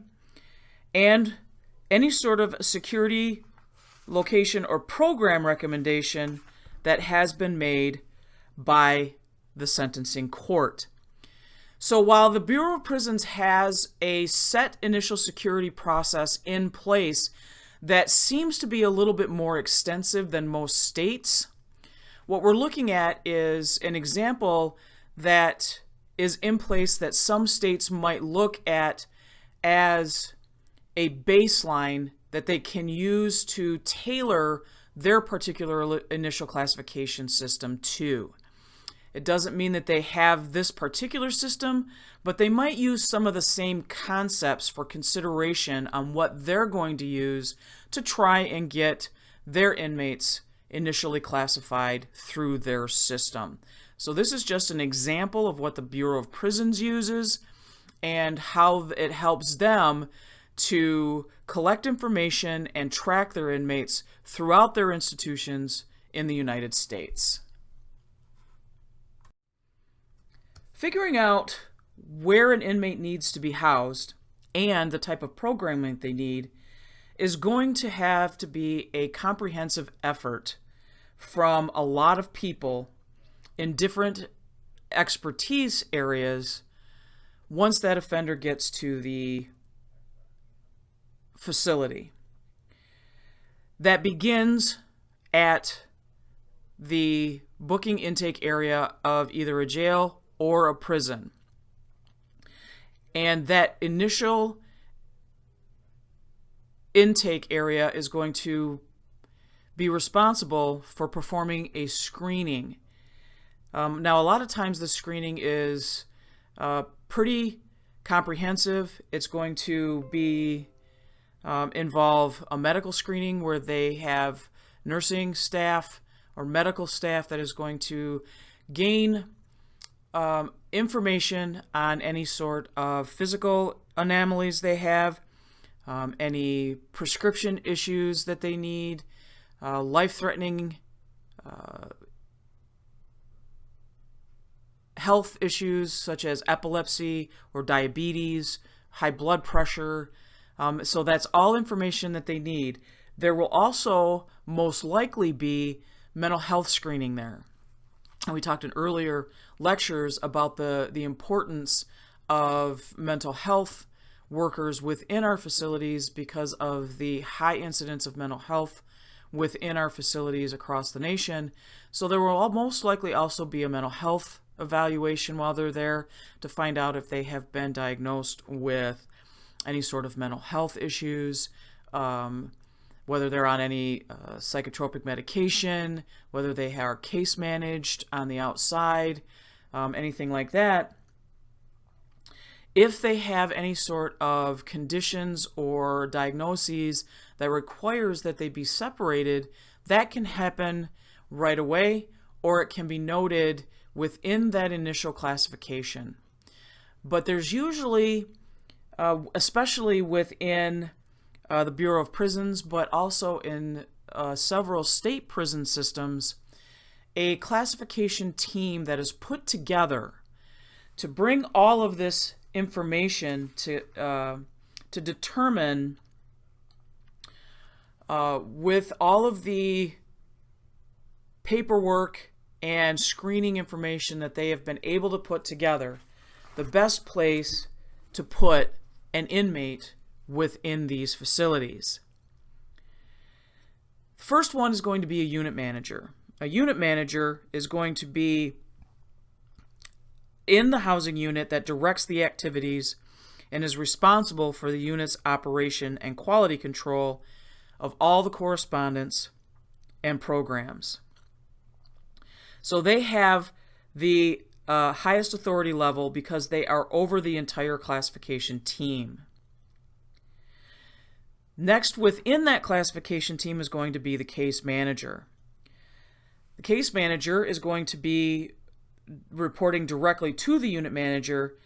and any sort of security, location, or program recommendation that has been made by the sentencing court. So while the Bureau of Prisons has a set initial security process in place that seems to be a little bit more extensive than most states, what we're looking at is an example that is in place that some states might look at as a baseline that they can use to tailor their particular initial classification system to. It doesn't mean that they have this particular system, but they might use some of the same concepts for consideration on what they're going to use to try and get their inmates initially classified through their system. So this is just an example of what the Bureau of Prisons uses and how it helps them to collect information and track their inmates throughout their institutions in the United States. Figuring out where an inmate needs to be housed and the type of programming they need is going to have to be a comprehensive effort from a lot of people in different expertise areas once that offender gets to the facility. That begins at the booking intake area of either a jail or a prison. And that initial intake area is going to be responsible for performing a screening. Now, a lot of times the screening is pretty comprehensive. It's going to be involve a medical screening where they have nursing staff or medical staff that is going to gain information on any sort of physical anomalies they have, any prescription issues that they need, life-threatening health issues such as epilepsy or diabetes, high blood pressure. So that's all information that they need. There will also most likely be mental health screening there. And we talked in earlier lectures about the importance of mental health workers within our facilities because of the high incidence of mental health within our facilities across the nation. So there will most likely also be a mental health evaluation while they're there to find out if they have been diagnosed with any sort of mental health issues, whether they're on any psychotropic medication, whether they are case managed on the outside, anything like that. If they have any sort of conditions or diagnoses that requires that they be separated, that can happen right away, or it can be noted within that initial classification. But there's usually, especially within the Bureau of Prisons, but also in several state prison systems, a classification team that is put together to bring all of this information to determine with all of the paperwork and screening information that they have been able to put together, the best place to put an inmate within these facilities. First one is going to be a unit manager. A unit manager is going to be in the housing unit that directs the activities and is responsible for the unit's operation and quality control of all the correspondence and programs. So they have the highest authority level because they are over the entire classification team. Next, within that classification team is going to be the case manager. The case manager is going to be reporting directly to the unit manager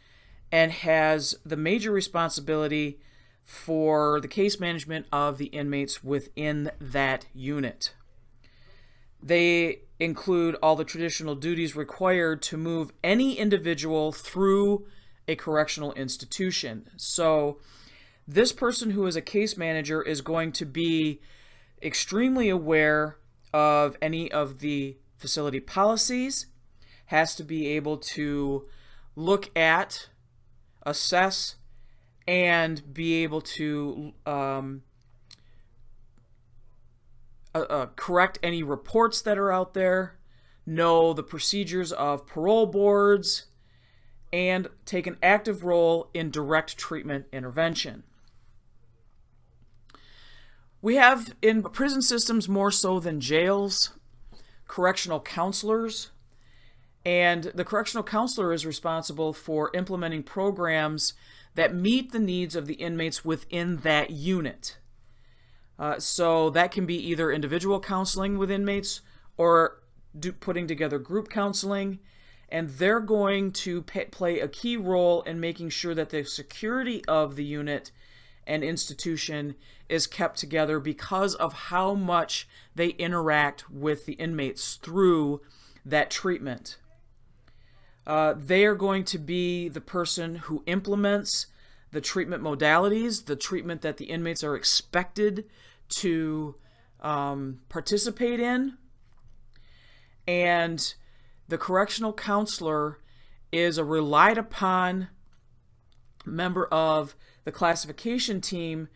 and has the major responsibility for the case management of the inmates within that unit. They include all the traditional duties required to move any individual through a correctional institution. So this person who is a case manager is going to be extremely aware of any of the facility policies, has to be able to look at, assess, and be able to correct any reports that are out there, know the procedures of parole boards, and take an active role in direct treatment intervention. We have in prison systems, more so than jails, correctional counselors. And the correctional counselor is responsible for implementing programs that meet the needs of the inmates within that unit. So that can be either individual counseling with inmates or putting together group counseling. And they're going to play a key role in making sure that the security of the unit and institution is kept together because of how much they interact with the inmates through that treatment. They are going to be the person who implements the treatment modalities, the treatment that the inmates are expected to participate in. And the correctional counselor is a relied upon member of the classification team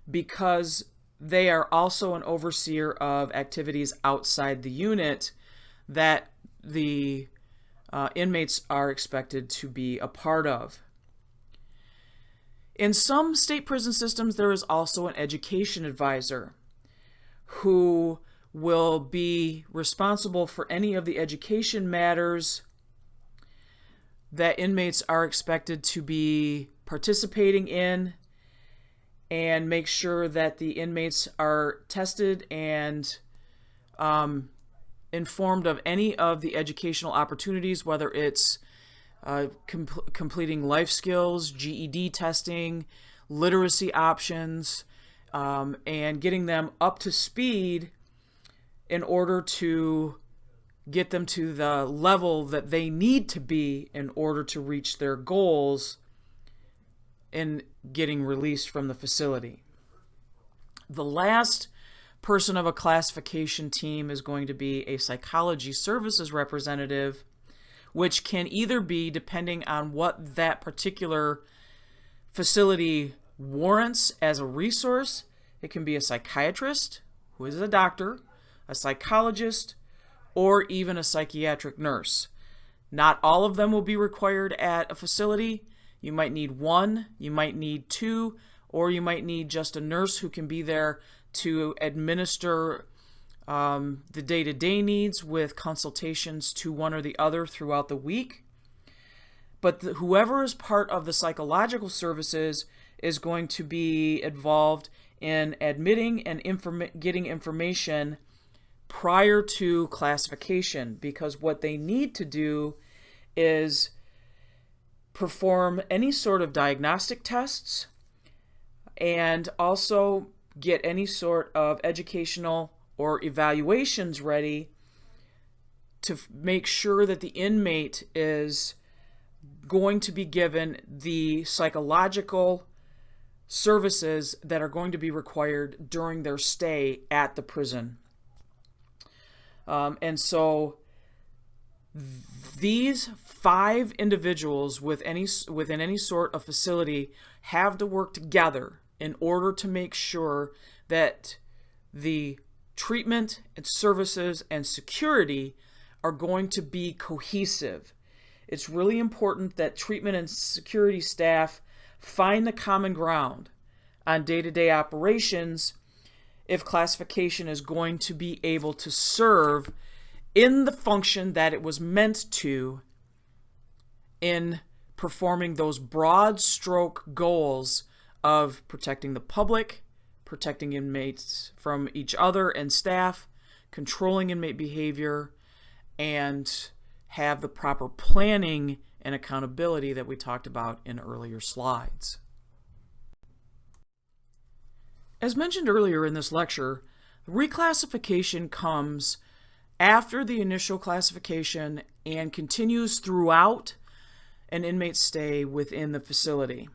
because they are also an overseer of activities outside the unit that the inmates are expected to be a part of. In some state prison systems, there is also an education advisor who will be responsible for any of the education matters that inmates are expected to be participating in and make sure that the inmates are tested and informed of any of the educational opportunities, whether it's completing life skills, GED testing, literacy options, and getting them up to speed in order to get them to the level that they need to be in order to reach their goals in getting released from the facility. The last person of a classification team is going to be a psychology services representative, which can either be, depending on what that particular facility warrants as a resource, it can be a psychiatrist, who is a doctor, a psychologist, or even a psychiatric nurse. Not all of them will be required at a facility. You might need one, you might need two, or you might need just a nurse who can be there to administer the day-to-day needs with consultations to one or the other throughout the week. But whoever is part of the psychological services is going to be involved in admitting and getting information prior to classification, because what they need to do is perform any sort of diagnostic tests and also get any sort of educational or evaluations ready to make sure that the inmate is going to be given the psychological services that are going to be required during their stay at the prison. And so These 5 individuals within any sort of facility have to work together in order to make sure that the treatment and services and security are going to be cohesive. It's really important that treatment and security staff find the common ground on day-to-day operations if classification is going to be able to serve in the function that it was meant to in performing those broad stroke goals of protecting the public, protecting inmates from each other and staff, controlling inmate behavior, and have the proper planning and accountability that we talked about in earlier slides. As mentioned earlier in this lecture, reclassification comes after the initial classification and continues throughout an inmate's stay within the facility.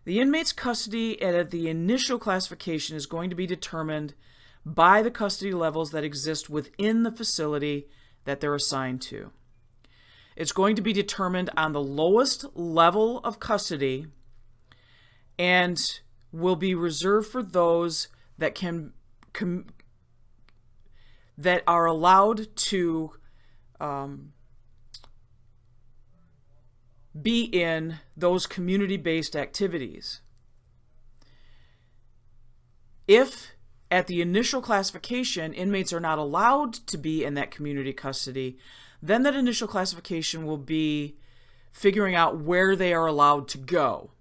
The inmate's custody at the initial classification is going to be determined by the custody levels that exist within the facility that they're assigned to. It's going to be determined on the lowest level of custody and will be reserved for those that that are allowed to be in those community-based activities. If at the initial classification inmates are not allowed to be in that community custody, then that initial classification will be figuring out where they are allowed to go.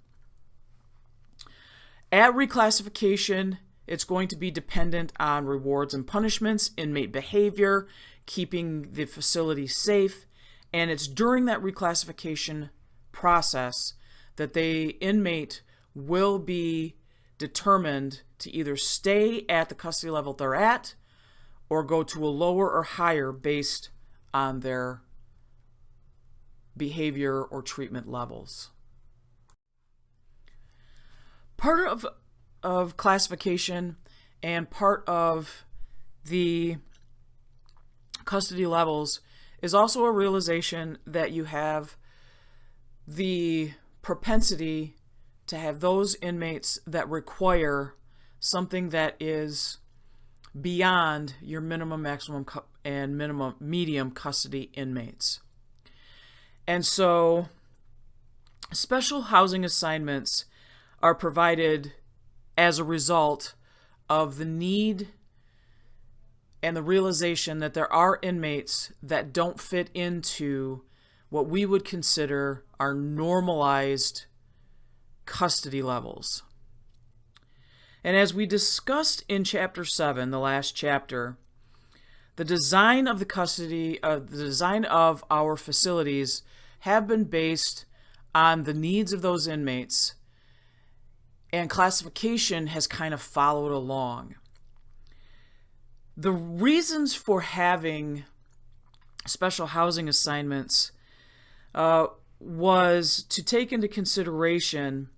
At reclassification, it's going to be dependent on rewards and punishments, inmate behavior, keeping the facility safe, and it's during that reclassification process that the inmate will be determined to either stay at the custody level they're at or go to a lower or higher based on their behavior or treatment levels. Part of classification and part of the custody levels is also a realization that you have the propensity to have those inmates that require something that is beyond your minimum, maximum, and medium custody inmates. And so special housing assignments are provided as a result of the need and the realization that there are inmates that don't fit into what we would consider our normalized custody levels. And as we discussed in Chapter 7, the last chapter, the design of our facilities have been based on the needs of those inmates, and classification has kind of followed along. The reasons for having special housing assignments was to take into consideration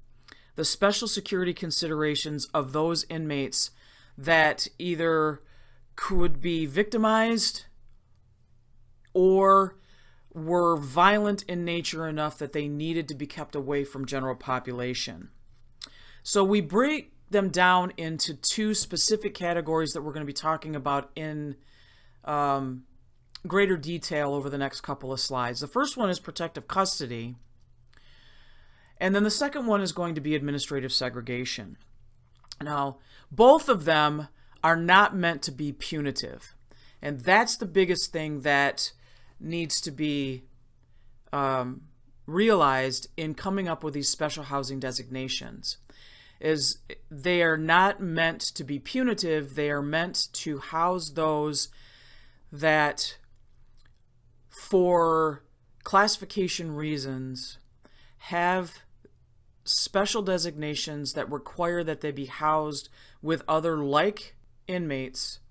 the special security considerations of those inmates that either could be victimized or were violent in nature enough that they needed to be kept away from general population. So we break them down into 2 specific categories that we're going to be talking about in greater detail over the next couple of slides. The first one is protective custody, and then the second one is going to be administrative segregation. Now, both of them are not meant to be punitive, and that's the biggest thing that needs to be realized in coming up with these special housing designations. Is they are not meant to be punitive, they are meant to house those that, for classification reasons, have special designations that require that they be housed with other like inmates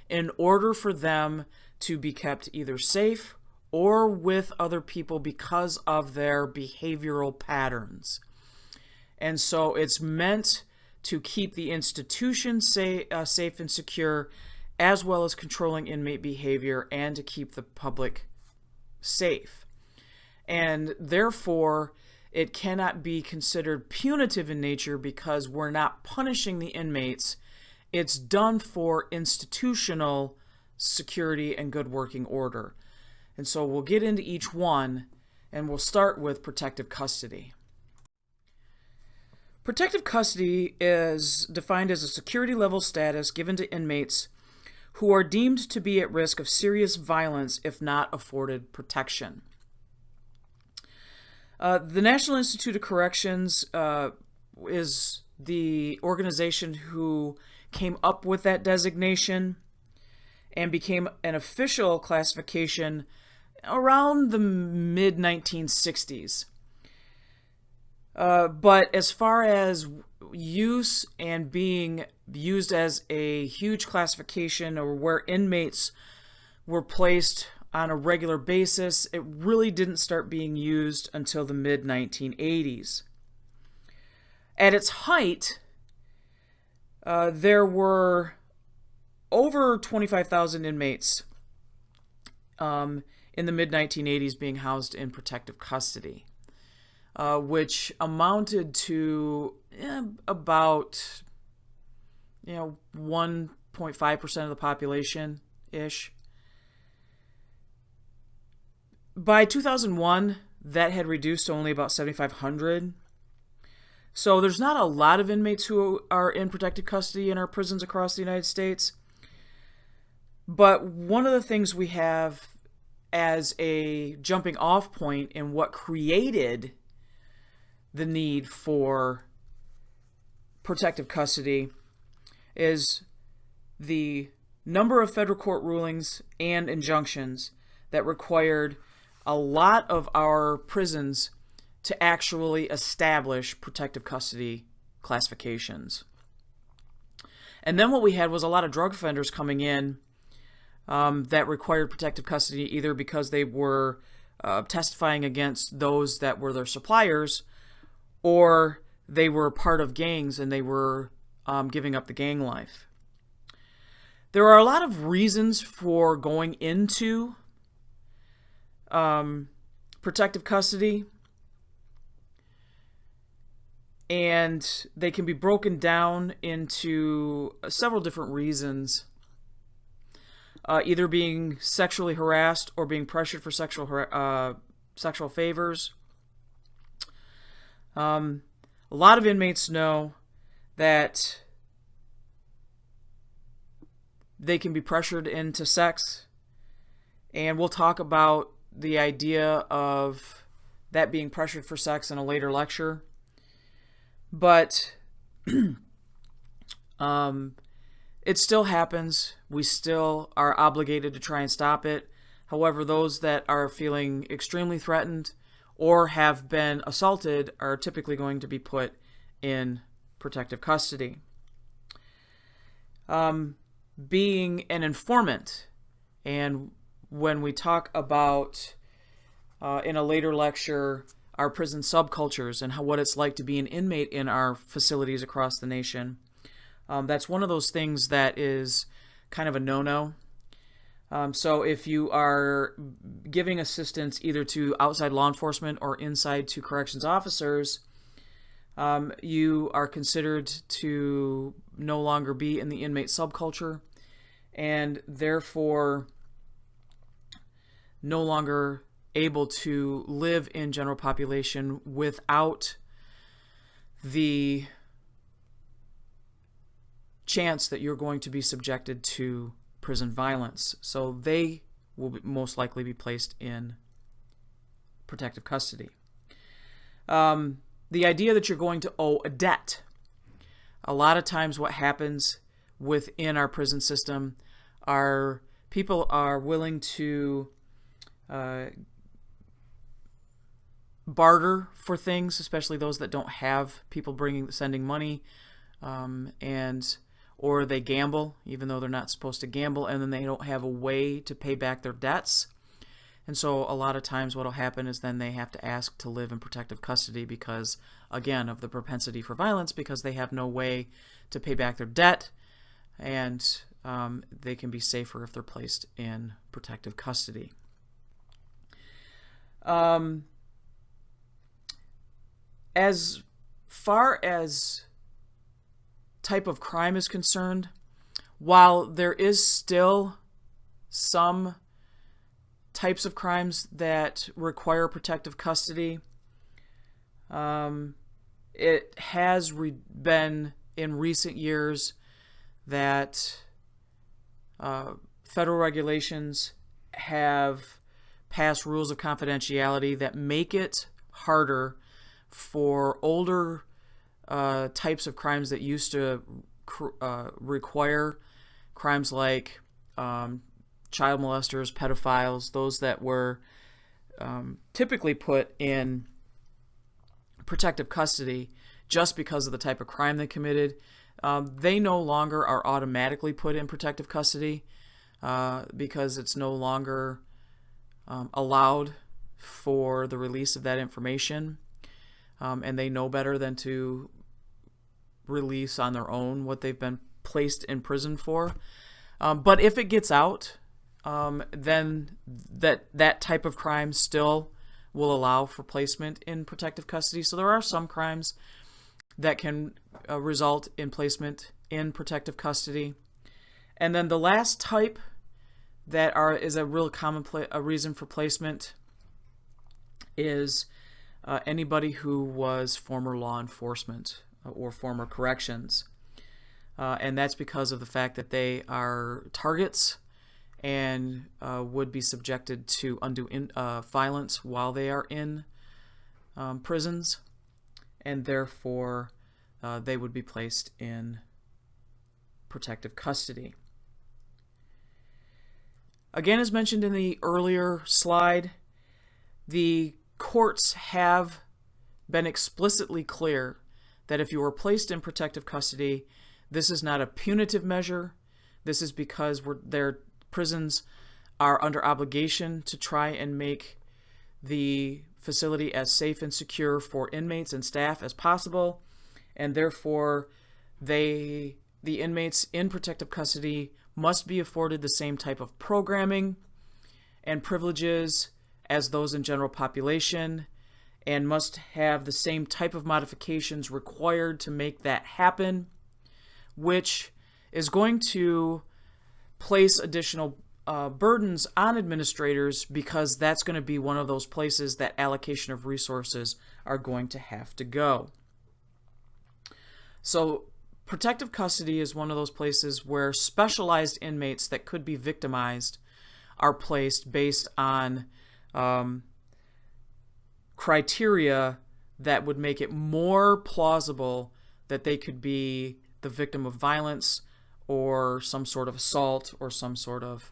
in order for them to be kept either safe or with other people because of their behavioral patterns. And so it's meant to keep the institution safe and secure, as well as controlling inmate behavior and to keep the public safe. And therefore, it cannot be considered punitive in nature because we're not punishing the inmates. It's done for institutional security and good working order. And so we'll get into each one, and we'll start with protective custody. Protective custody is defined as a security level status given to inmates who are deemed to be at risk of serious violence if not afforded protection. The National Institute of Corrections is the organization who came up with that designation and became an official classification around the mid-1960s. But as far as use and being used as a huge classification or where inmates were placed on a regular basis, it really didn't start being used until the mid-1980s. At its height, there were over 25,000 inmates in the mid-1980s being housed in protective custody, which amounted to about 1.5% of the population-ish. By 2001, that had reduced to only about 7,500. So there's not a lot of inmates who are in protective custody in our prisons across the United States. But one of the things we have as a jumping off point in what created the need for protective custody is the number of federal court rulings and injunctions that required a lot of our prisons to actually establish protective custody classifications. And then what we had was a lot of drug offenders coming in that required protective custody either because they were testifying against those that were their suppliers, or they were part of gangs and they were giving up the gang life. There are a lot of reasons for going into protective custody, and they can be broken down into several different reasons, either being sexually harassed or being pressured for sexual favors. A lot of inmates know that they can be pressured into sex, and we'll talk about the idea of that being pressured for sex in a later lecture. But it still happens. We still are obligated to try and stop it. However, those that are feeling extremely threatened or have been assaulted are typically going to be put in protective custody. Being an informant, and when we talk about in a later lecture our prison subcultures and what it's like to be an inmate in our facilities across the nation, that's one of those things that is kind of a no-no. So if you are giving assistance either to outside law enforcement or inside to corrections officers, you are considered to no longer be in the inmate subculture, and therefore no longer able to live in general population without the chance that you're going to be subjected to prison violence. So they will most likely be placed in protective custody. The idea that you're going to owe a debt. A lot of times what happens within our prison system are people are willing to barter for things, especially those that don't have people sending money, or they gamble even though they're not supposed to gamble, and then they don't have a way to pay back their debts. And so a lot of times what will happen is then they have to ask to live in protective custody because, again, of the propensity for violence, because they have no way to pay back their debt, and they can be safer if they're placed in protective custody. As far as type of crime is concerned, while there is still some types of crimes that require protective custody, it has been in recent years that federal regulations have passed rules of confidentiality that make it harder for older types of crimes that used to require crimes like child molesters, pedophiles, those that were typically put in protective custody just because of the type of crime they committed. They no longer are automatically put in protective custody because it's no longer allowed for the release of that information, and they know better than to release on their own what they've been placed in prison for. But if it gets out, then that type of crime still will allow for placement in protective custody. So there are some crimes that can result in placement in protective custody. And then the last type that is a real common reason for placement is anybody who was former law enforcement or former corrections. And that's because of the fact that they are targets and would be subjected to undue violence while they are in prisons, and therefore they would be placed in protective custody. Again, as mentioned in the earlier slide, the courts have been explicitly clear that if you are placed in protective custody, this is not a punitive measure. This is because their prisons are under obligation to try and make the facility as safe and secure for inmates and staff as possible, and therefore the inmates in protective custody must be afforded the same type of programming and privileges as those in general population, and must have the same type of modifications required to make that happen, which is going to place additional burdens on administrators, because that's going to be one of those places that allocation of resources are going to have to go. So protective custody is one of those places where specialized inmates that could be victimized are placed based on criteria that would make it more plausible that they could be the victim of violence or some sort of assault or some sort of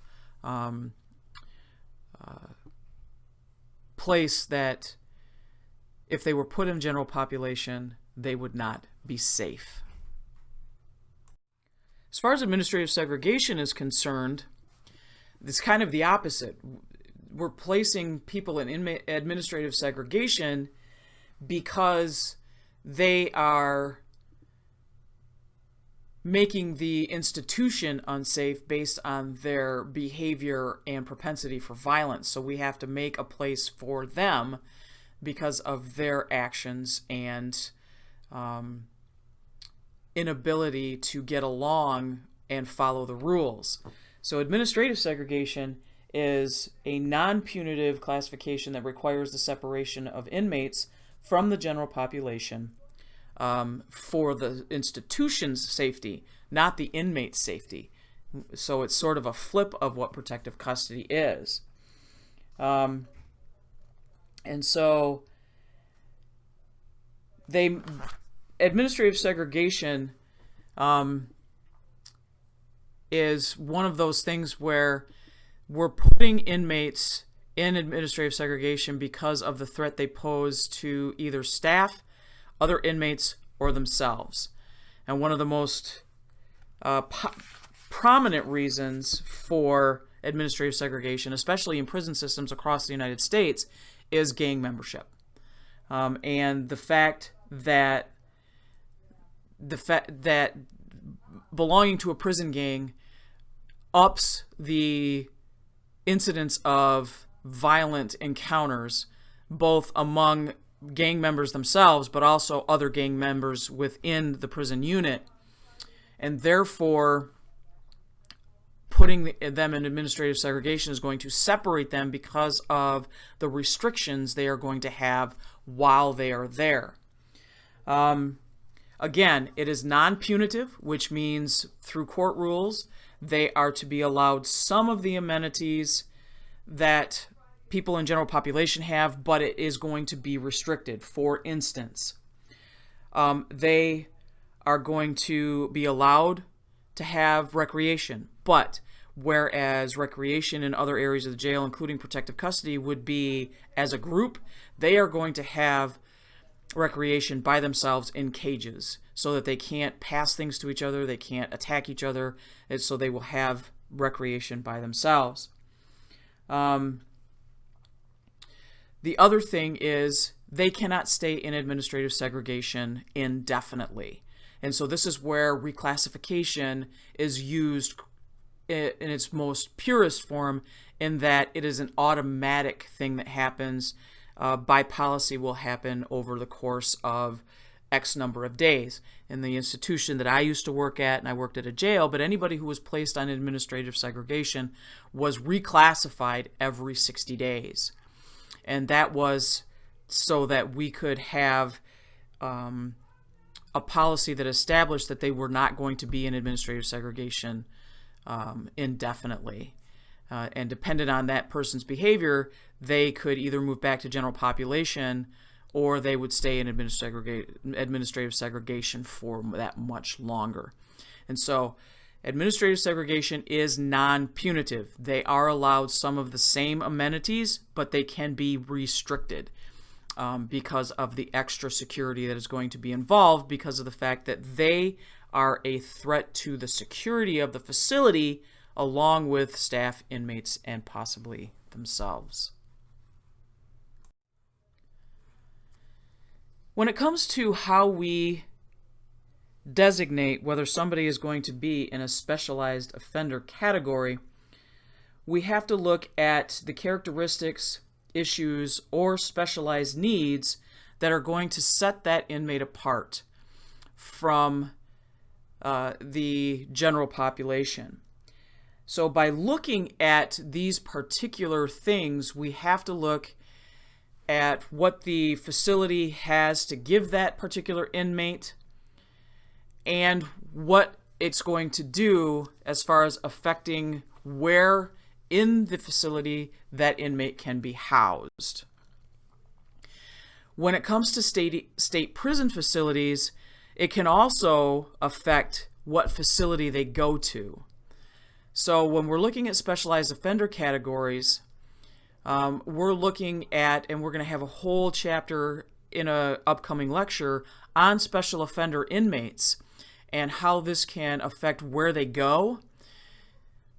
place that if they were put in general population, they would not be safe. As far as administrative segregation is concerned, it's kind of the opposite. We're placing people in administrative segregation because they are making the institution unsafe based on their behavior and propensity for violence. So we have to make a place for them because of their actions and inability to get along and follow the rules. So administrative segregation is a non-punitive classification that requires the separation of inmates from the general population for the institution's safety, not the inmate's safety. So it's sort of a flip of what protective custody is. And so administrative segregation is one of those things where we're putting inmates in administrative segregation because of the threat they pose to either staff, other inmates, or themselves. And one of the most prominent reasons for administrative segregation, especially in prison systems across the United States, is gang membership. And the fact that belonging to a prison gang ups the incidence of violent encounters, both among gang members themselves, but also other gang members within the prison unit. And therefore, putting them in administrative segregation is going to separate them because of the restrictions they are going to have while they are there. Again, it is non-punitive, which means through court rules, they are to be allowed some of the amenities that people in general population have, but it is going to be restricted. For instance, they are going to be allowed to have recreation, but whereas recreation in other areas of the jail, including protective custody, would be as a group, they are going to have recreation by themselves in cages so that they can't pass things to each other, they can't attack each other, and so they will have recreation by themselves. The other thing is they cannot stay in administrative segregation indefinitely. And so this is where reclassification is used in its most purest form, in that it is an automatic thing that happens by policy, will happen over the course of X number of days. In the institution that I used to work at, and I worked at a jail, but anybody who was placed on administrative segregation was reclassified every 60 days. And that was so that we could have a policy that established that they were not going to be in administrative segregation indefinitely. And dependent on that person's behavior, they could either move back to general population or they would stay in administrative segregation for that much longer. And so administrative segregation is non-punitive. They are allowed some of the same amenities, but they can be restricted because of the extra security that is going to be involved, because of the fact that they are a threat to the security of the facility, along with staff, inmates, and possibly themselves. When it comes to how we designate whether somebody is going to be in a specialized offender category, we have to look at the characteristics, issues, or specialized needs that are going to set that inmate apart from the general population. So by looking at these particular things, we have to look at what the facility has to give that particular inmate and what it's going to do as far as affecting where in the facility that inmate can be housed. When it comes to state prison facilities, it can also affect what facility they go to. So when we're looking at specialized offender categories, we're looking at, and we're going to have a whole chapter in an upcoming lecture on special offender inmates and how this can affect where they go.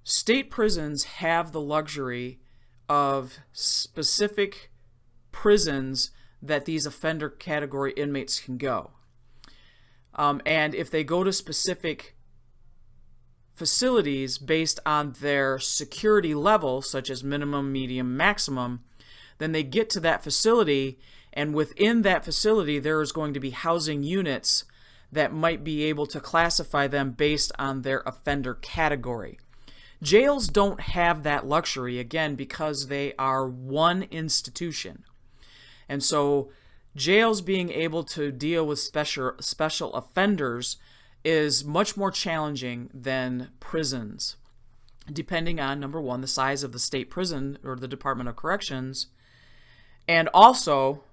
State prisons have the luxury of specific prisons that these offender category inmates can go. And if they go to specific facilities based on their security level, such as minimum, medium, maximum, then they get to that facility, and within that facility there is going to be housing units that might be able to classify them based on their offender category. Jails don't have that luxury, again, because they are one institution. And so jails being able to deal with special offenders is much more challenging than prisons, depending on, number one, the size of the state prison or the Department of Corrections, and also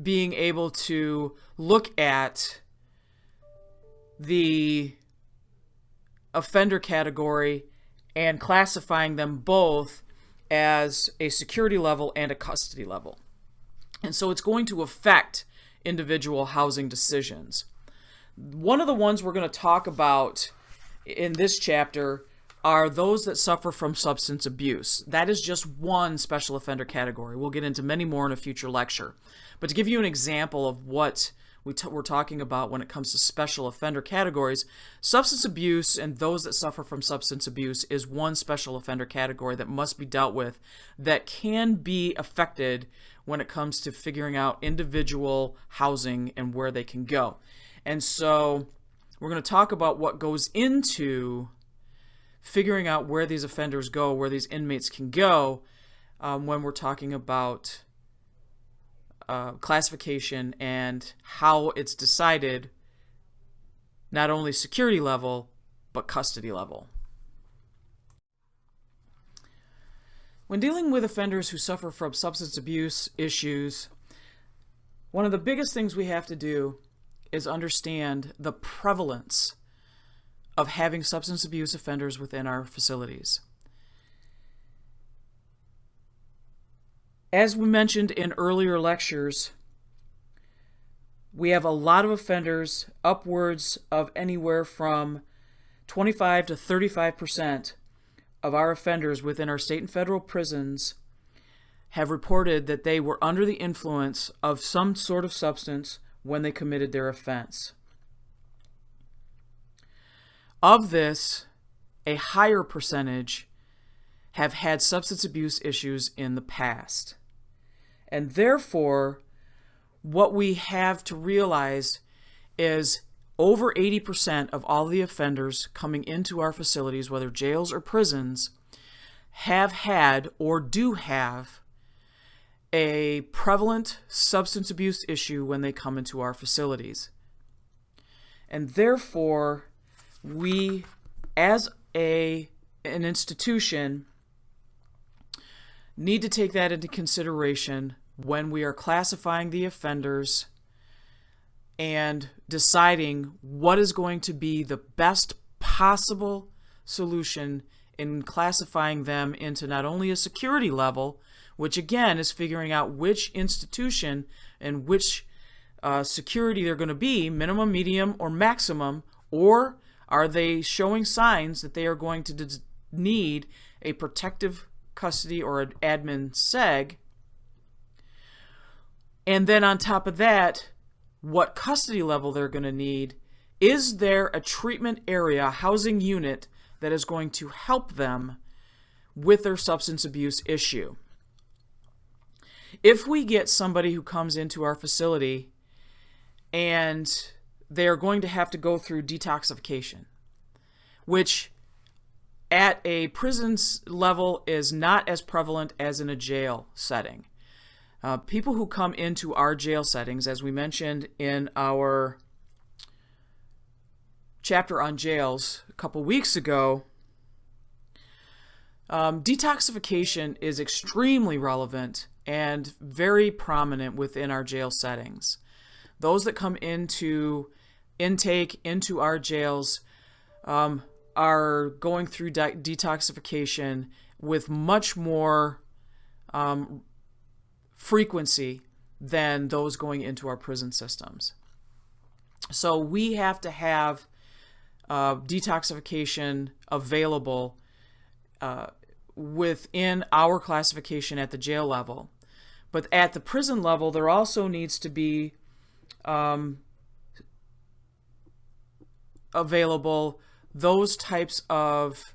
being able to look at the offender category and classifying them both as a security level and a custody level. And so it's going to affect individual housing decisions. One of the ones we're going to talk about in this chapter are those that suffer from substance abuse. That is just one special offender category. We'll get into many more in a future lecture. But to give you an example of what we're talking about when it comes to special offender categories. Substance abuse and those that suffer from substance abuse is one special offender category that must be dealt with, that can be affected when it comes to figuring out individual housing and where they can go. And so we're going to talk about what goes into figuring out where these offenders go, where these inmates can go, when we're talking about classification and how it's decided, not only security level, but custody level. When dealing with offenders who suffer from substance abuse issues, one of the biggest things we have to do is understand the prevalence of having substance abuse offenders within our facilities. As we mentioned in earlier lectures, we have a lot of offenders, upwards of anywhere from 25 to 35% of our offenders within our state and federal prisons have reported that they were under the influence of some sort of substance when they committed their offense. Of this, a higher percentage have had substance abuse issues in the past. And therefore, what we have to realize is over 80% of all the offenders coming into our facilities, whether jails or prisons, have had or do have a prevalent substance abuse issue when they come into our facilities. And therefore, we, as an institution, need to take that into consideration when we are classifying the offenders and deciding what is going to be the best possible solution in classifying them into not only a security level, which again is figuring out which institution and which security they're going to be, minimum, medium, or maximum, or are they showing signs that they are going to need a protective custody or an admin seg. And then on top of that, what custody level they're going to need. Is there a treatment area, housing unit, that is going to help them with their substance abuse issue? If we get somebody who comes into our facility and they're going to have to go through detoxification, which at a prison's level is not as prevalent as in a jail setting. People who come into our jail settings, as we mentioned in our chapter on jails a couple weeks ago, detoxification is extremely relevant and very prominent within our jail settings. Those that come into intake into our jails are going through detoxification with much more frequency than those going into our prison systems. So we have to have detoxification available within our classification at the jail level. But at the prison level, there also needs to be available those types of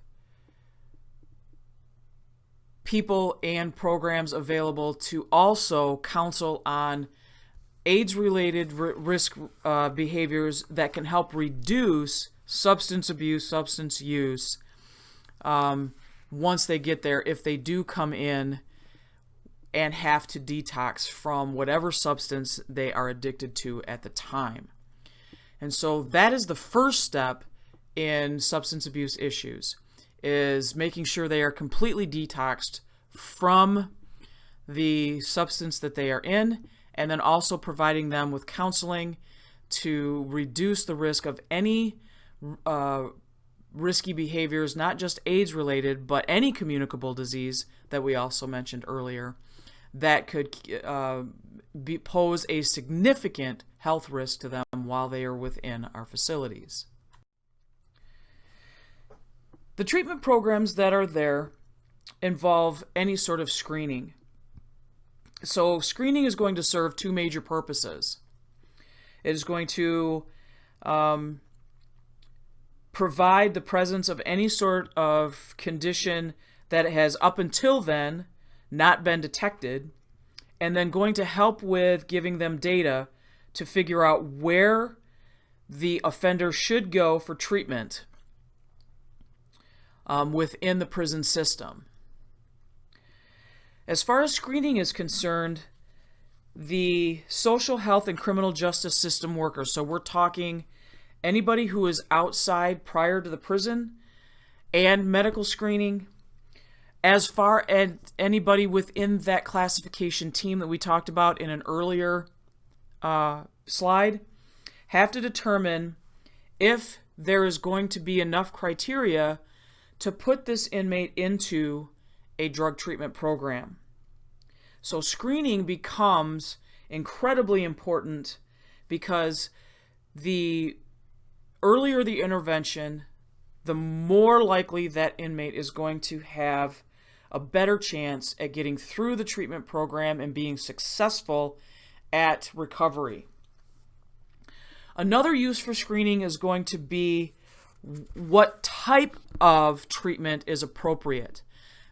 people and programs available to also counsel on AIDS-related risk behaviors that can help reduce substance abuse, substance use once they get there, if they do come in and have to detox from whatever substance they are addicted to at the time. And so that is the first step in substance abuse issues, is making sure they are completely detoxed from the substance that they are in, and then also providing them with counseling to reduce the risk of any risky behaviors, not just AIDS related, but any communicable disease that we also mentioned earlier that could pose a significant health risk to them while they are within our facilities. The treatment programs that are there involve any sort of screening. So screening is going to serve two major purposes. It is going to provide the presence of any sort of condition that has up until then not been detected, and then going to help with giving them data to figure out where the offender should go for treatment within the prison system. As far as screening is concerned, the social health and criminal justice system workers, so we're talking anybody who is outside prior to the prison, and medical screening, as far as anybody within that classification team that we talked about in an earlier slide, have to determine if there is going to be enough criteria to put this inmate into a drug treatment program. So screening becomes incredibly important, because the earlier the intervention, the more likely that inmate is going to have a better chance at getting through the treatment program and being successful at recovery. Another use for screening is going to be what type of treatment is appropriate.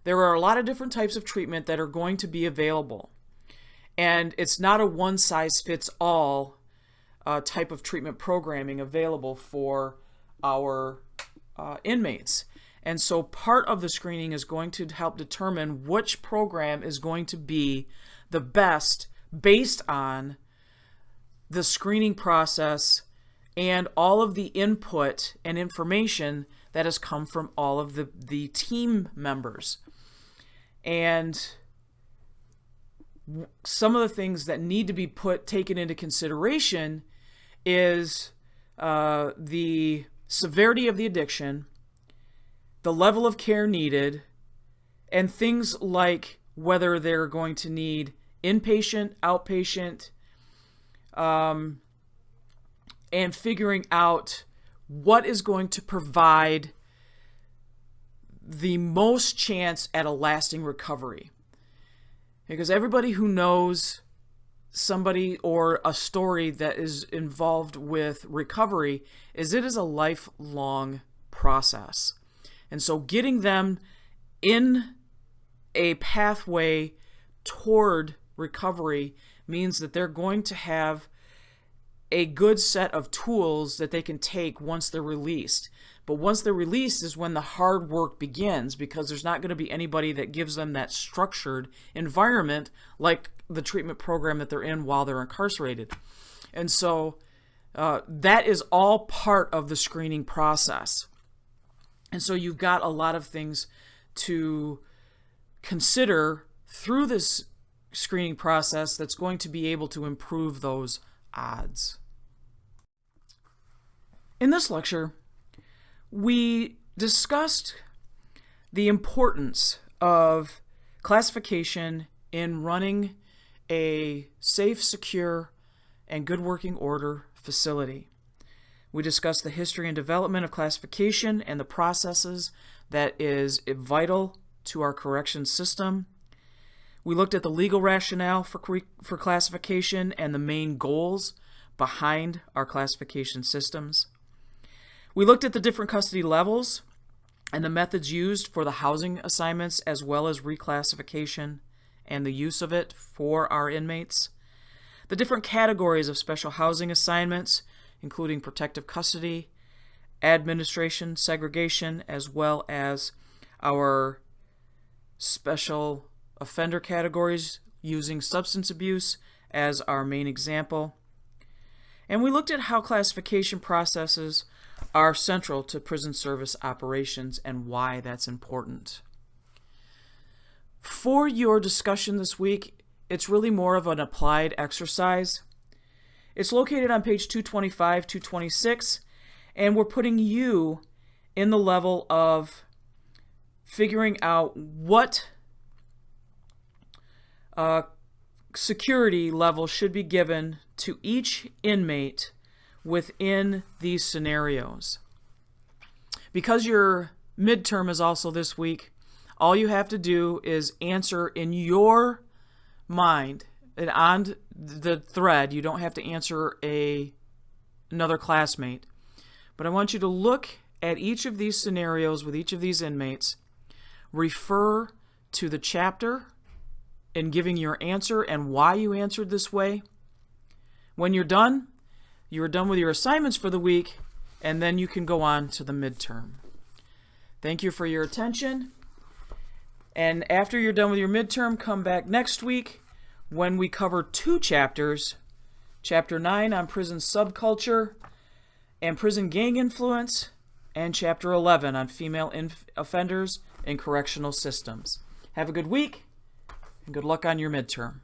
There are a lot of different types of treatment that are going to be available, and it's not a one-size-fits-all type of treatment programming available for our inmates. And so part of the screening is going to help determine which program is going to be the best based on the screening process and all of the input and information that has come from all of the team members. And some of the things that need to be taken into consideration is the severity of the addiction, the level of care needed, and things like whether they're going to need inpatient, outpatient, and figuring out what is going to provide the most chance at a lasting recovery. Because everybody who knows somebody or a story that is involved with recovery is it is a lifelong process. And so getting them in a pathway toward recovery means that they're going to have a good set of tools that they can take once they're released. But once they're released is when the hard work begins, because there's not going to be anybody that gives them that structured environment like the treatment program that they're in while they're incarcerated. And so that is all part of the screening process. And so you've got a lot of things to consider through this screening process that's going to be able to improve those odds. In this lecture, we discussed the importance of classification in running a safe, secure, and good working order facility. We discussed the history and development of classification and the processes that is vital to our corrections system. We looked at the legal rationale for classification and the main goals behind our classification systems. We looked at the different custody levels and the methods used for the housing assignments, as well as reclassification and the use of it for our inmates. The different categories of special housing assignments, including protective custody, administration, segregation, as well as our special offender categories using substance abuse as our main example. And we looked at how classification processes are central to prison service operations and why that's important. For your discussion this week, it's really more of an applied exercise. It's located on page 225, 226, and we're putting you in the level of figuring out what security level should be given to each inmate within these scenarios. Because your midterm is also this week, all you have to do is answer in your mind and on the thread. You don't have to answer a another classmate. But I want you to look at each of these scenarios with each of these inmates, refer to the chapter in giving your answer and why you answered this way. When you're done with your assignments for the week, and then you can go on to the midterm. Thank you for your attention. And after you're done with your midterm, come back next week when we cover 2 chapters. Chapter 9 on prison subculture and prison gang influence, and Chapter 11 on female offenders in correctional systems. Have a good week, and good luck on your midterm.